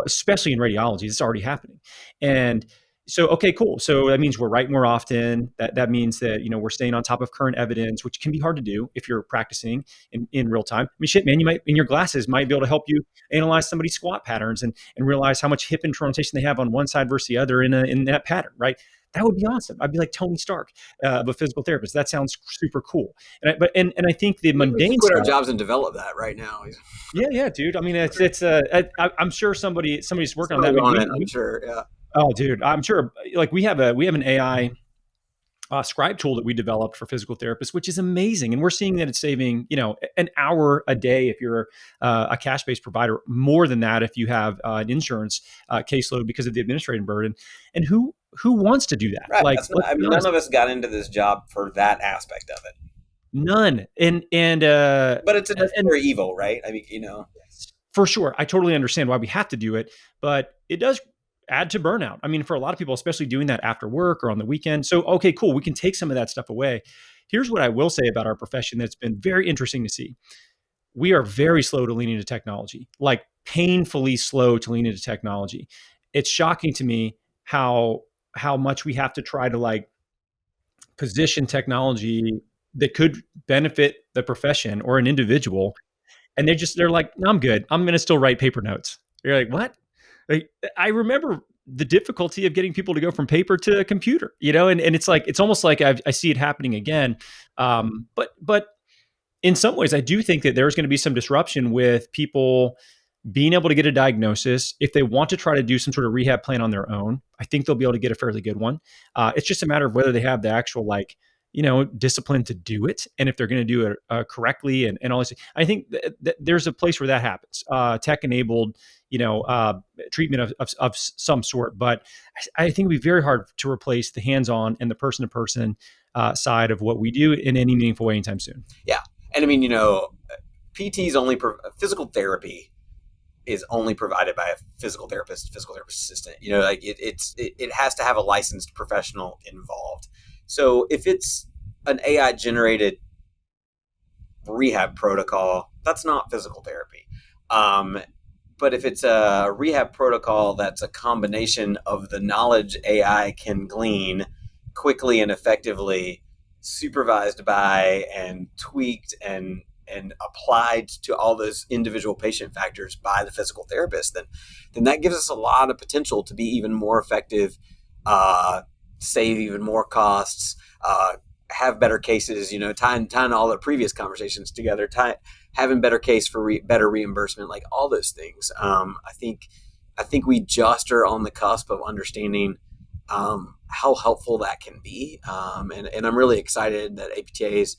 Especially in radiology, it's already happening. And so, okay, cool. So that means we're writing more often. That means that we're staying on top of current evidence, which can be hard to do if you're practicing in real time. I mean, shit, man, you might in your glasses might be able to help you analyze somebody's squat patterns and realize how much hip rotation they have on one side versus the other in that pattern, right? That would be awesome. I'd be like Tony Stark of a physical therapist. That sounds super cool. And I think the We mundane quit our stuff. jobs and develop that right now. Yeah, dude. I mean, I'm sure somebody's working on that. I Somebody's mean, on it, I'm sure. Yeah. oh, dude, I'm sure. Like, we have an AI scribe tool that we developed for physical therapists, which is amazing, and we're seeing that it's saving an hour a day if you're a cash-based provider, more than that if you have an insurance caseload because of the administrative burden. And who wants to do that? Right. Like, That's not, let's I be mean, none honest, of us got into this job for that aspect of it. none. But it's a And necessary evil, right? I mean, for sure, I totally understand why we have to do it, but it does add to burnout. I mean, for a lot of people, especially doing that after work or on the weekend. So, okay, cool. We can take some of that stuff away. Here's what I will say about our profession that's been very interesting to see. We are very slow to lean into technology, like painfully slow to lean into technology. It's shocking to me how much we have to try to like position technology that could benefit the profession or an individual, and they're like, no, I'm good. I'm going to still write paper notes. You're like, what? Like, I remember the difficulty of getting people to go from paper to a computer, and it's like, it's almost like I see it happening again. But in some ways, I do think that there's going to be some disruption with people being able to get a diagnosis. If they want to try to do some sort of rehab plan on their own, I think they'll be able to get a fairly good one. It's just a matter of whether they have the actual, like, discipline to do it, and if they're going to do it correctly and all this. I think there's a place where that happens, tech enabled, treatment of some sort. But I think it'd be very hard to replace the hands-on and the person-to-person side of what we do in any meaningful way anytime soon. Yeah. And I mean, PT's physical therapy is only provided by a physical therapist assistant. Like it has to have a licensed professional involved. So if it's an AI generated rehab protocol, that's not physical therapy. But if it's a rehab protocol that's a combination of the knowledge AI can glean quickly and effectively, supervised by and tweaked and applied to all those individual patient factors by the physical therapist, then that gives us a lot of potential to be even more effective, save even more costs, have better cases, tying all the previous conversations together, having better case for better reimbursement, like all those things. I think we just are on the cusp of understanding how helpful that can be. And I'm really excited that APTA is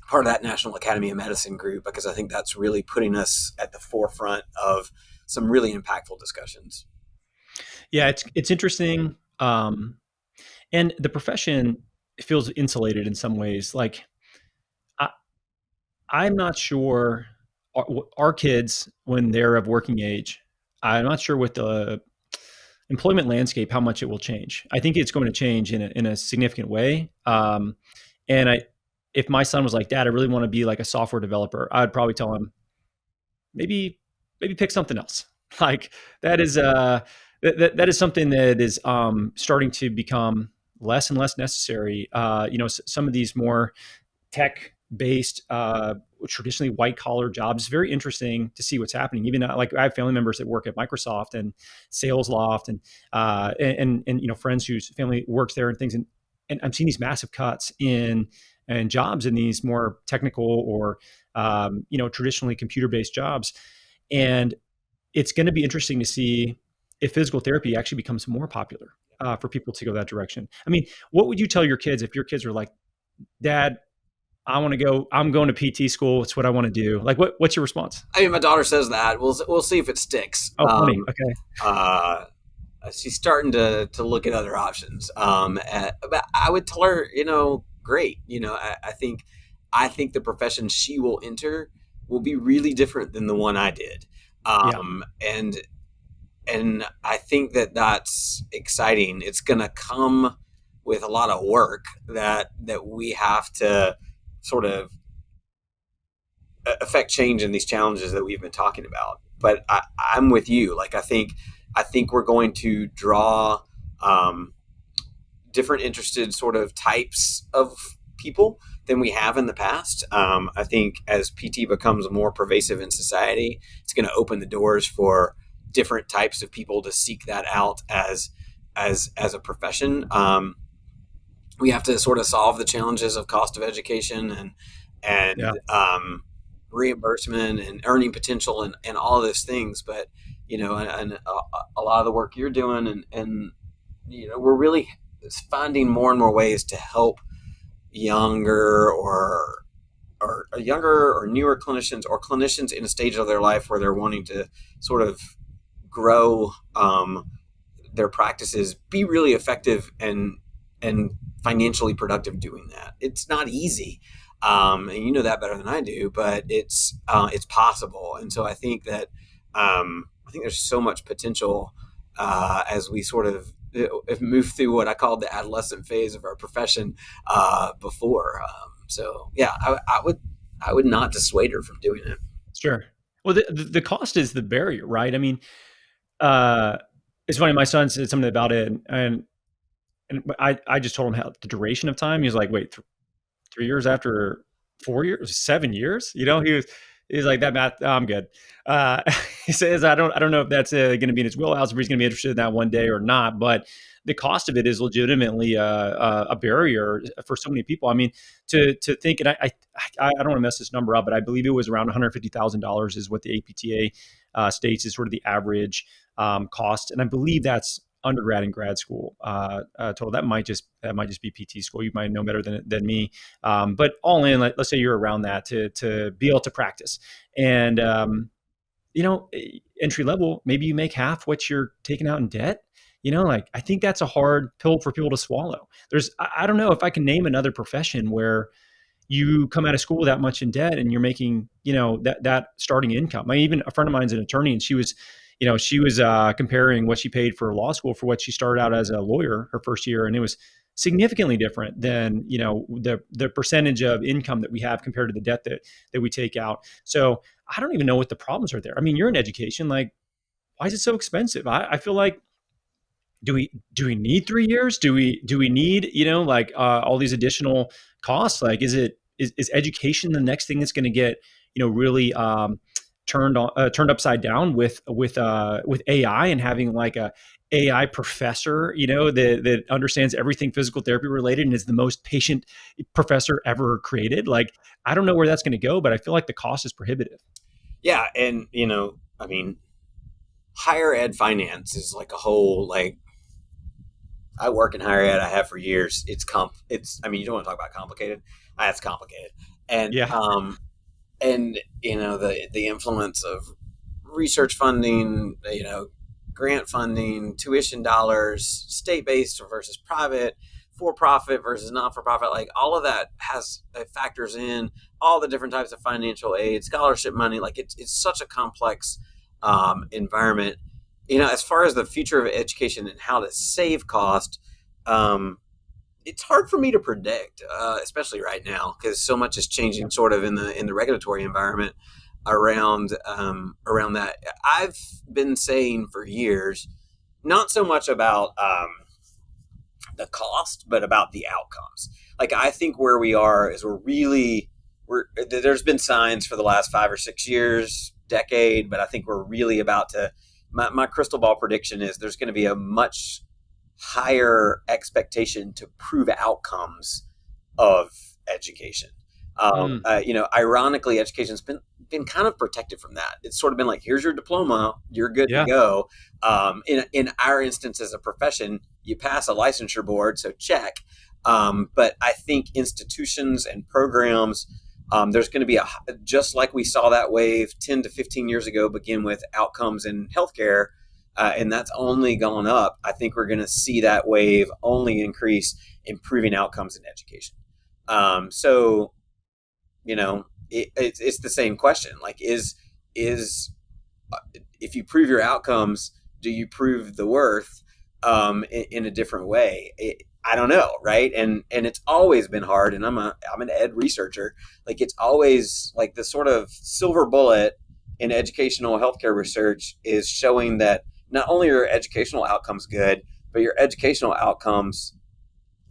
part of that National Academy of Medicine group, because I think that's really putting us at the forefront of some really impactful discussions. Yeah, it's interesting. And the profession feels insulated in some ways. Like I'm not sure our kids, when they're of working age, I'm not sure what the employment landscape, how much it will change. I think it's going to change in a significant way. And if my son was like, Dad, I really want to be like a software developer, I'd probably tell him, maybe pick something else. Like that is that is something that is starting to become less and less necessary. Some of these more tech based, traditionally white collar jobs. It's very interesting to see what's happening. Even like I have family members that work at Microsoft and Salesloft, and friends whose family works there and things. And I'm seeing these massive cuts in jobs in these more technical or traditionally computer based jobs. And it's going to be interesting to see if physical therapy actually becomes more popular for people to go that direction. I mean, what would you tell your kids if your kids are like, Dad, I'm going to PT school. It's what I want to do. Like, what's your response? I mean, my daughter says that. We'll see if it sticks. Oh, funny. Okay. She's starting to look at other options. But I would tell her, great. I think the profession she will enter will be really different than the one I did. And I think that's exciting. It's going to come with a lot of work that we have to sort of affect change in these challenges that we've been talking about. But I'm with you. Like, I think we're going to draw different interested sort of types of people than we have in the past. I think as PT becomes more pervasive in society, it's going to open the doors for different types of people to seek that out as a profession. We have to sort of solve the challenges of cost of education and reimbursement and earning potential and all of those things. But, and a lot of the work you're doing and we're really finding more and more ways to help younger or newer clinicians or clinicians in a stage of their life where they're wanting to sort of grow their practices, be really effective and financially productive doing that. It's not easy. And you know that better than I do, but it's possible. And so I think that there's so much potential as we sort of move through what I called the adolescent phase of our profession before. So yeah, I would not dissuade her from doing it. Sure. Well, the cost is the barrier, right? I mean, it's funny. My son said something about it, and I just told him how the duration of time. He was like, "Wait, 3 years after 4 years, 7 years?" He's like, "That math, I'm good." He says, "I don't know if that's going to be in his wheelhouse, if he's going to be interested in that one day or not." But the cost of it is legitimately a barrier for so many people. I mean, to think, and I don't want to mess this number up, but I believe it was around $150,000 is what the APTA states is sort of the average cost, and I believe that's undergrad and grad school total. That might just be PT school. You might know better than me. But all in, let's say you're around that to be able to practice. And entry level, maybe you make half what you're taking out in debt. Like I think that's a hard pill for people to swallow. I don't know if I can name another profession where you come out of school that much in debt and you're making, that starting income. Even a friend of mine's an attorney, and she was comparing what she paid for law school for what she started out as a lawyer her first year, and it was significantly different than the percentage of income that we have compared to the debt that we take out. So I don't even know what the problems are there. You're in education, like why is it so expensive? I feel like do we need 3 years? Do we need like all these additional costs? Like is education the next thing that's going to get really turned upside down with AI, and having like a AI professor that understands everything physical therapy related and is the most patient professor ever created? Like I don't know where that's going to go, but I feel like the cost is prohibitive. Yeah, and higher ed finance is like a whole like. I work in higher ed. I have for years. It's you don't want to talk about complicated. It's complicated, and Yeah. the influence of research funding, grant funding, tuition dollars, state based versus private, for profit versus not for profit. Like all of that factors in all the different types of financial aid, scholarship money. Like it's such a complex environment. As far as the future of education and how to save cost, it's hard for me to predict, especially right now, because so much is changing, sort of in the regulatory environment around that. I've been saying for years, not so much about the cost, but about the outcomes. Like I think where we are is there's been signs for the last 5 or 6 years, decade, but I think we're really about to. My crystal ball prediction is there's going to be a much higher expectation to prove outcomes of education. Ironically, education's been kind of protected from that. It's sort of been like, here's your diploma, you're good to Yeah. go. In our instance as a profession, you pass a licensure board, so check. But I think institutions and programs, there's going to be just like we saw that wave 10 to 15 years ago begin with outcomes in healthcare, and that's only gone up. I think we're going to see that wave only increase, improving outcomes in education. So, it's the same question. Like, is if you prove your outcomes, do you prove the worth in a different way? I don't know, right? And it's always been hard. And I'm an ed researcher. Like it's always like the sort of silver bullet in educational healthcare research is showing that not only are your educational outcomes good, but your educational outcomes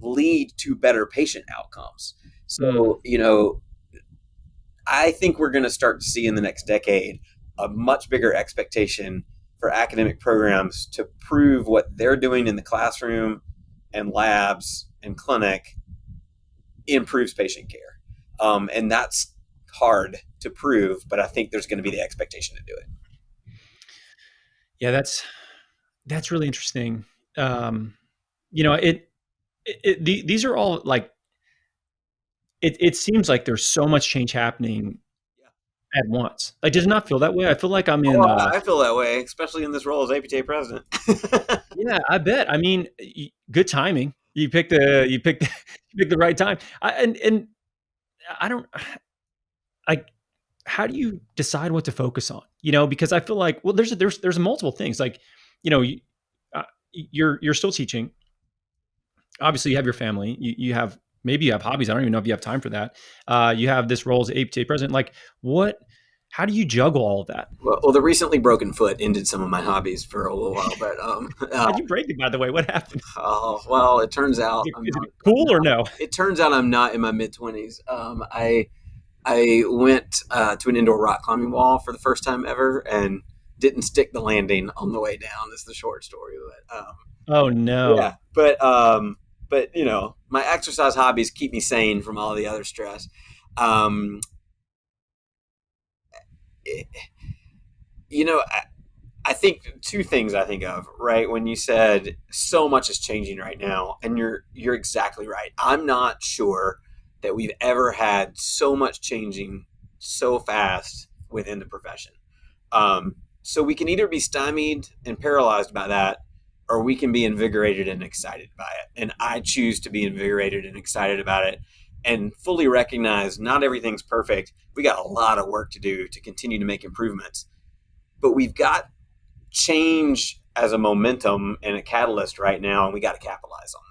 lead to better patient outcomes. So, I think we're going to start to see in the next decade a much bigger expectation for academic programs to prove what they're doing in the classroom and labs and clinic improves patient care. And that's hard to prove, but I think there's going to be the expectation to do it. Yeah, that's really interesting. These are all like, it seems like there's so much change happening at once. Like, does it not feel that way? I feel like I'm in. I feel that way, especially in this role as APTA president. Yeah, I bet. Good timing. You picked the you picked the right time. And I don't like. How do you decide what to focus on? Because I feel like, well, there's multiple things. Like, you're still teaching. Obviously, you have your family. Maybe you have hobbies. I don't even know if you have time for that. You have this role as APTA president. Like, what? How do you juggle all of that? Well, the recently broken foot ended some of my hobbies for a little while, but How'd you break it, by the way? What happened? Well, it turns out Is it cool or no? It turns out I'm not in my mid-20s. I went to an indoor rock climbing wall for the first time ever and didn't stick the landing on the way down. Is the short story. But Oh no. yeah, but my exercise hobbies keep me sane from all the other stress. Um, I think two things I think of, right? When you said so much is changing right now, and you're exactly right. I'm not sure that we've ever had so much changing so fast within the profession. So we can either be stymied and paralyzed by that, or we can be invigorated and excited by it. And I choose to be invigorated and excited about it and fully recognize not everything's perfect. We got a lot of work to do to continue to make improvements, but we've got change as a momentum and a catalyst right now, and we got to capitalize on that.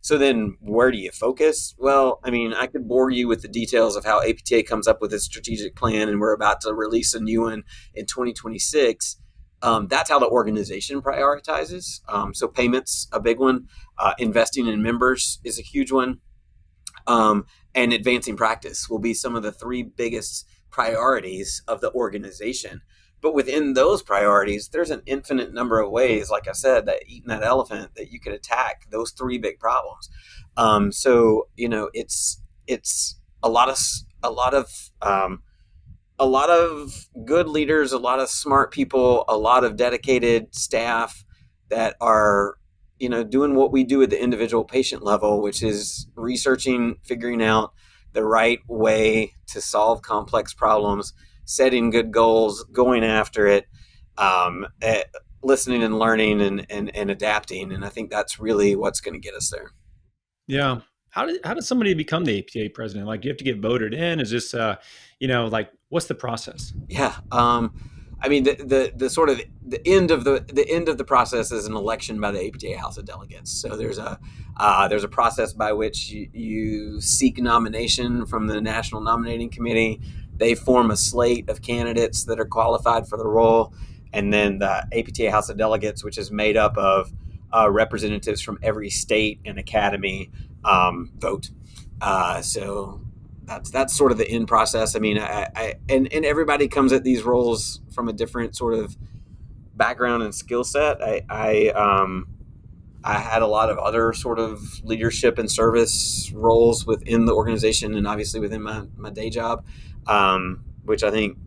So then where do you focus? Well, I mean, I could bore you with the details of how APTA comes up with its strategic plan, and we're about to release a new one in 2026. That's how the organization prioritizes. So payments, a big one. Investing in members is a huge one. And advancing practice will be some of the three biggest priorities of the organization. But within those priorities, there's an infinite number of ways, like I said, that eating that elephant, that you could attack those three big problems. So it's a lot of good leaders, a lot of smart people, a lot of dedicated staff that are doing what we do at the individual patient level, which is researching, figuring out the right way to solve complex problems, setting good goals, going after it, listening and learning and adapting. And I think that's really what's going to get us there. Yeah. How does somebody become the APA president? Like, do you have to get voted in? Is this, like, what's the process? Yeah. I mean, the sort of the end of the process is an election by the APTA House of Delegates. So there's a process by which you seek nomination from the National Nominating Committee. They form a slate of candidates that are qualified for the role, and then the APTA House of Delegates, which is made up of representatives from every state and academy, vote. So that's sort of the end process. I mean, and everybody comes at these roles from a different sort of background and skill set. I had a lot of other sort of leadership and service roles within the organization, and obviously within my day job, which I think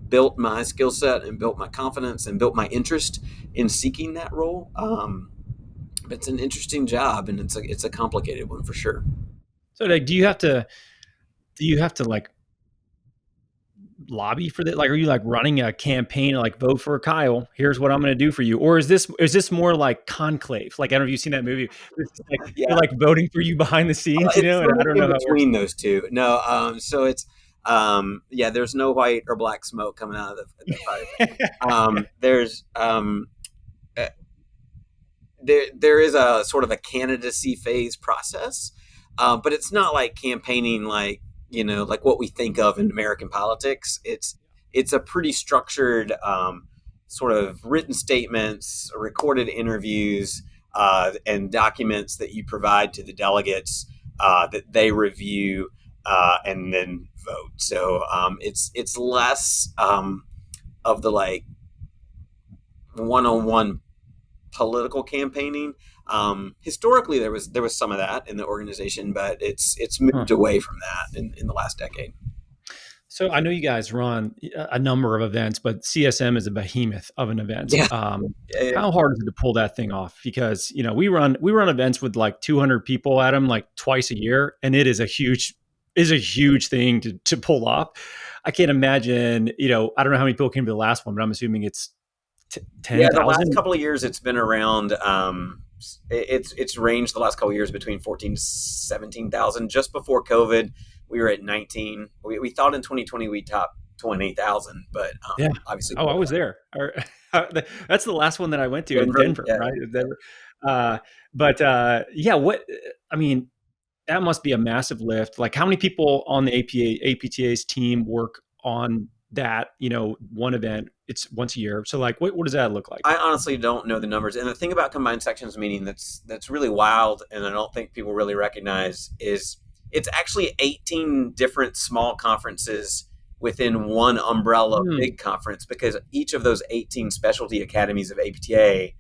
built my skill set and built my confidence and built my interest in seeking that role. It's an interesting job, and it's a complicated one for sure. So, like, do you have to like lobby for that? Like, are you like running a campaign to like vote for Kyle? Here's what I'm going to do for you. Or is this more like conclave? Like, I don't know if you've seen that movie. It's like they're Yeah, like voting for you behind the scenes, it's and sort I of don't in know how it works. between those two. No, so it's yeah. There's no white or black smoke coming out of the fire. There's uh, there is a sort of a candidacy phase process, but it's not like campaigning like like what we think of in American politics. It's a pretty structured sort of written statements, recorded interviews, and documents that you provide to the delegates that they review and then vote. So it's less of the like one-on-one political campaigning. Historically, there was some of that in the organization, but it's Huh. moved away from that in the last decade. So I know you guys run a number of events, but CSM is a behemoth of an event. Yeah, yeah, How hard is it to pull that thing off? Because we run events with like 200 people at them like twice a year, and it is a huge thing to pull off. I can't imagine. I don't know how many people came to the last one, but I'm assuming it's yeah. The last 10,000. couple of years, it's been around. It's ranged the last couple of years between 14 to 17,000. Just before COVID, we were at 19. We thought in 2020 we topped 20,000, but Yeah. obviously Oh, I was there. That's the last one that I went to in Denver. Denver, Yeah, right? Denver. But yeah, I mean, that must be a massive lift. Like, how many people on the APTA's team work on that, one event? It's once a year. So, like, what does that look like? I honestly don't know the numbers. And the thing about combined sections meeting that's really wild, and I don't think people really recognize, is it's actually 18 different small conferences within one umbrella Hmm. big conference, because each of those 18 specialty academies of APTA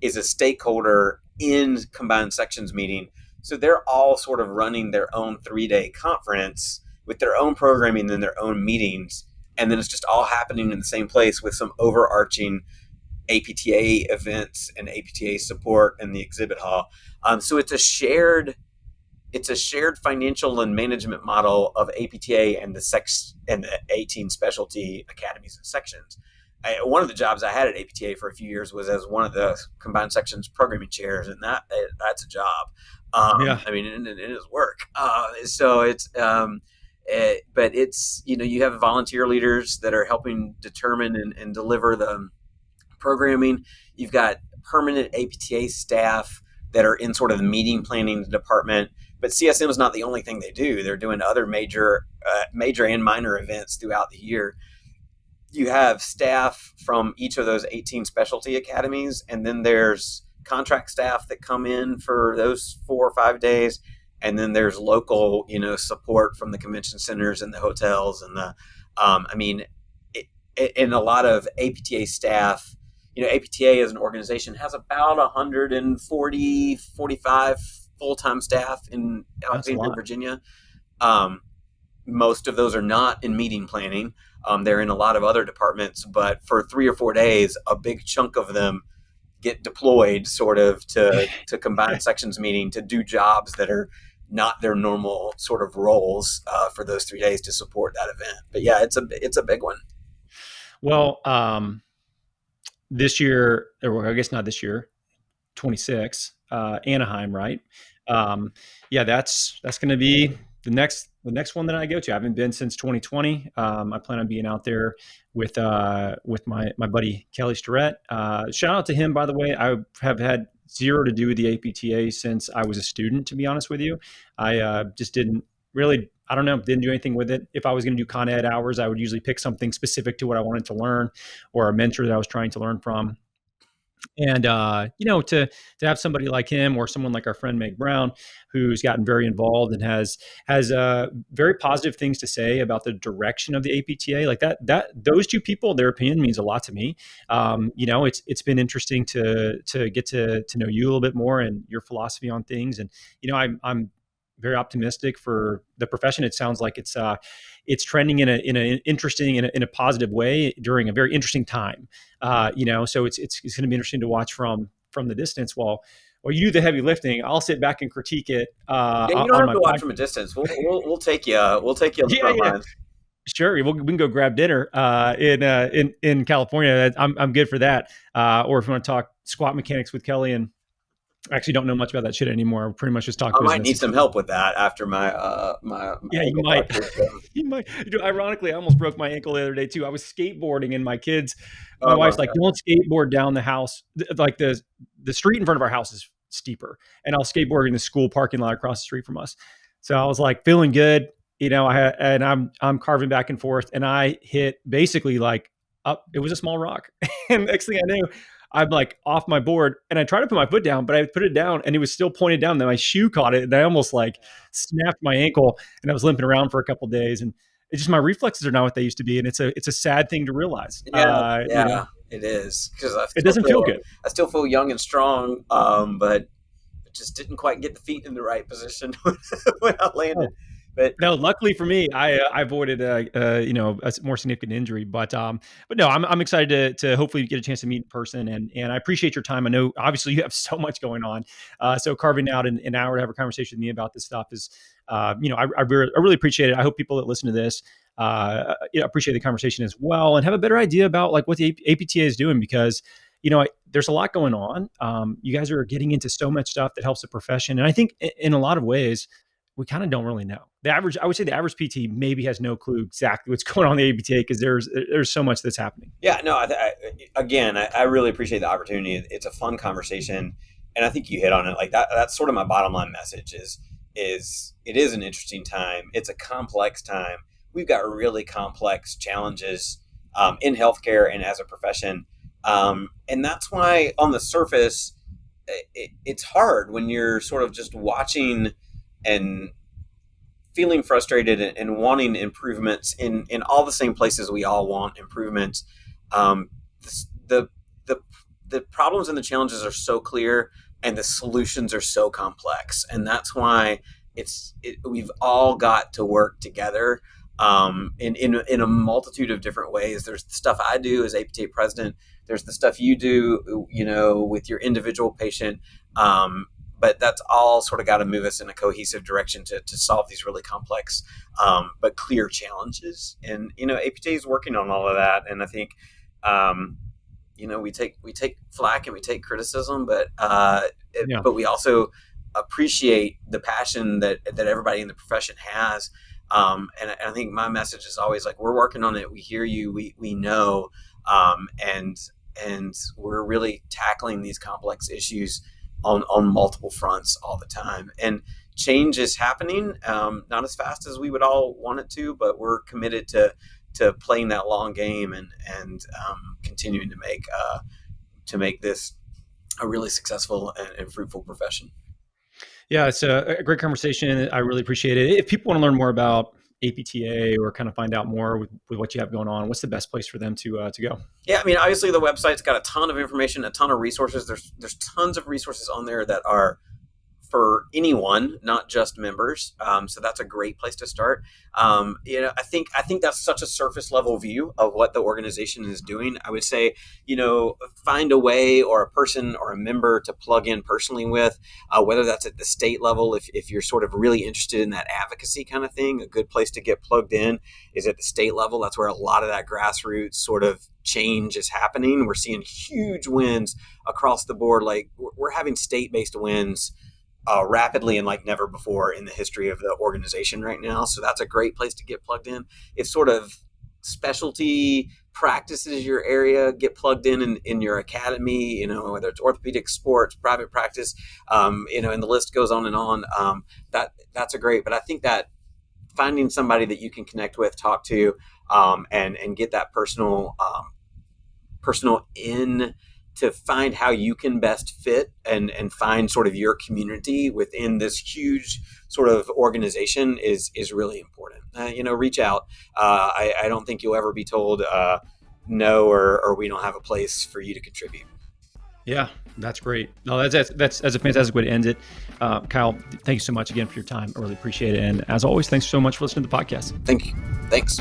is a stakeholder in combined sections meeting. So they're all sort of running their own 3-day conference with their own programming and their own meetings. and then it's just all happening in the same place with some overarching APTA events and APTA support in the exhibit hall. So it's a shared financial and management model of APTA and the 18 specialty academies and sections. One of the jobs I had at APTA for a few years was as one of the combined sections programming chairs, and that's a job. Yeah. I mean, and it is work. So but it's, you have volunteer leaders that are helping determine and deliver the programming. You've got permanent APTA staff that are in sort of the meeting planning department. But CSM is not the only thing they do. They're doing other major and minor events throughout the year. You have staff from each of those 18 specialty academies, and then there's contract staff that come in for those 4 or 5 days, and then there's local, support from the convention centers and the hotels and in a lot of APTA staff. APTA as an organization has about 140, 45 full-time staff in Alexandria, Virginia. Most of those are not in meeting planning. They're in a lot of other departments, but for 3 or 4 days, a big chunk of them get deployed sort of to combined sections meeting to do jobs that are not their normal sort of roles for those 3 days to support that event. But yeah, it's a big one. Well, this year, or I guess not this year, 26, Anaheim, right? Yeah, that's going to be the next one that I go to. I haven't been since 2020. I plan on being out there with my buddy Kelly Starrett. Shout out to him, by the way. I have had zero to do with the APTA since I was a student, to be honest with you. I just didn't really, I don't know, didn't do anything with it. If I was going to do Con Ed hours, I would usually pick something specific to what I wanted to learn or a mentor that I was trying to learn from. And, to have somebody like him or someone like our friend Meg Brown, who's gotten very involved and has very positive things to say about the direction of the APTA, like that those two people, their opinion means a lot to me. It's been interesting to get to know you a little bit more and your philosophy on things. And, I'm very optimistic for the profession. It sounds like it's trending in an interesting, in a positive way during a very interesting time. So it's going to be interesting to watch from the distance while you do the heavy lifting. I'll sit back and critique it. Yeah, you don't have to watch from a distance. We'll take you. We'll take you on the front lines. Sure, we can go grab dinner in California. I'm good for that. Or if you want to talk squat mechanics with Kelly, and I actually don't know much about that shit anymore. Pretty much just talk business. I might need some help with that after my yeah, you might. You might. Ironically, I almost broke my ankle the other day too. I was skateboarding, and my wife's like, "Don't skateboard down the house. Like the street in front of our house is steeper, and I'll skateboard in the school parking lot across the street from us." So I was like feeling good, I'm carving back and forth, and I hit basically like up. It was a small rock, and next thing I knew, I'm like off my board, and I tried to put my foot down, but I put it down and it was still pointed down. Then my shoe caught it, and I almost like snapped my ankle, and I was limping around for a couple of days. And it's just, my reflexes are not what they used to be. And it's a sad thing to realize. Yeah, it is, because it doesn't feel good. I still feel young and strong, but just didn't quite get the feet in the right position when I landed. Oh. But no, luckily for me, I avoided a more significant injury. But no, I'm excited to hopefully get a chance to meet in person, and I appreciate your time. I know obviously you have so much going on, so carving out an hour to have a conversation with me about this stuff is, I really appreciate it. I hope people that listen to this, appreciate the conversation as well, and have a better idea about like what the APTA is doing, because there's a lot going on. You guys are getting into so much stuff that helps the profession, and I think in a lot of ways, we kind of don't really know. I would say the average PT maybe has no clue exactly what's going on in the APTA, because there's so much that's happening. Yeah, no, I really appreciate the opportunity. It's a fun conversation, and I think you hit on it. Like that's sort of my bottom line message is it is an interesting time. It's a complex time. We've got really complex challenges in healthcare and as a profession. And that's why on the surface, it's hard when you're sort of just watching and feeling frustrated and wanting improvements in all the same places we all want improvements. The problems and the challenges are so clear, and the solutions are so complex, and that's why we've all got to work together. in a multitude of different ways. There's the stuff I do as APTA president. There's the stuff you do, with your individual patient. But that's all sort of got to move us in a cohesive direction to solve these really complex but clear challenges. And APTA is working on all of that. And I think we take flack and we take criticism, but we also appreciate the passion that everybody in the profession has. And I think my message is always like, we're working on it. We hear you. We know, and we're really tackling these complex issues on multiple fronts all the time. And change is happening, not as fast as we would all want it to, but we're committed to playing that long game and continuing to make this a really successful and fruitful profession. Yeah, it's a great conversation. I really appreciate it. If people want to learn more about APTA or kind of find out more with what you have going on, what's the best place for them to go? Yeah, I mean, obviously the website's got a ton of information, a ton of resources. There's tons of resources on there that are for anyone, not just members. So that's a great place to start. I think that's such a surface level view of what the organization is doing. I would say, find a way or a person or a member to plug in personally with, whether that's at the state level. If you're sort of really interested in that advocacy kind of thing, a good place to get plugged in is at the state level. That's where a lot of that grassroots sort of change is happening. We're seeing huge wins across the board. Like we're having state-based wins rapidly and like never before in the history of the organization right now. So that's a great place to get plugged in. If sort of specialty practices your area, get plugged in your academy, whether it's orthopedic, sports, private practice, and the list goes on and on. That's a great, but I think that finding somebody that you can connect with, talk to, and get that personal in to find how you can best fit and find sort of your community within this huge sort of organization is really important. Reach out. I don't think you'll ever be told no or we don't have a place for you to contribute. Yeah, that's great. No, that's a fantastic way to end it. Kyle, thank you so much again for your time. I really appreciate it. And as always, thanks so much for listening to the podcast. Thank you. Thanks.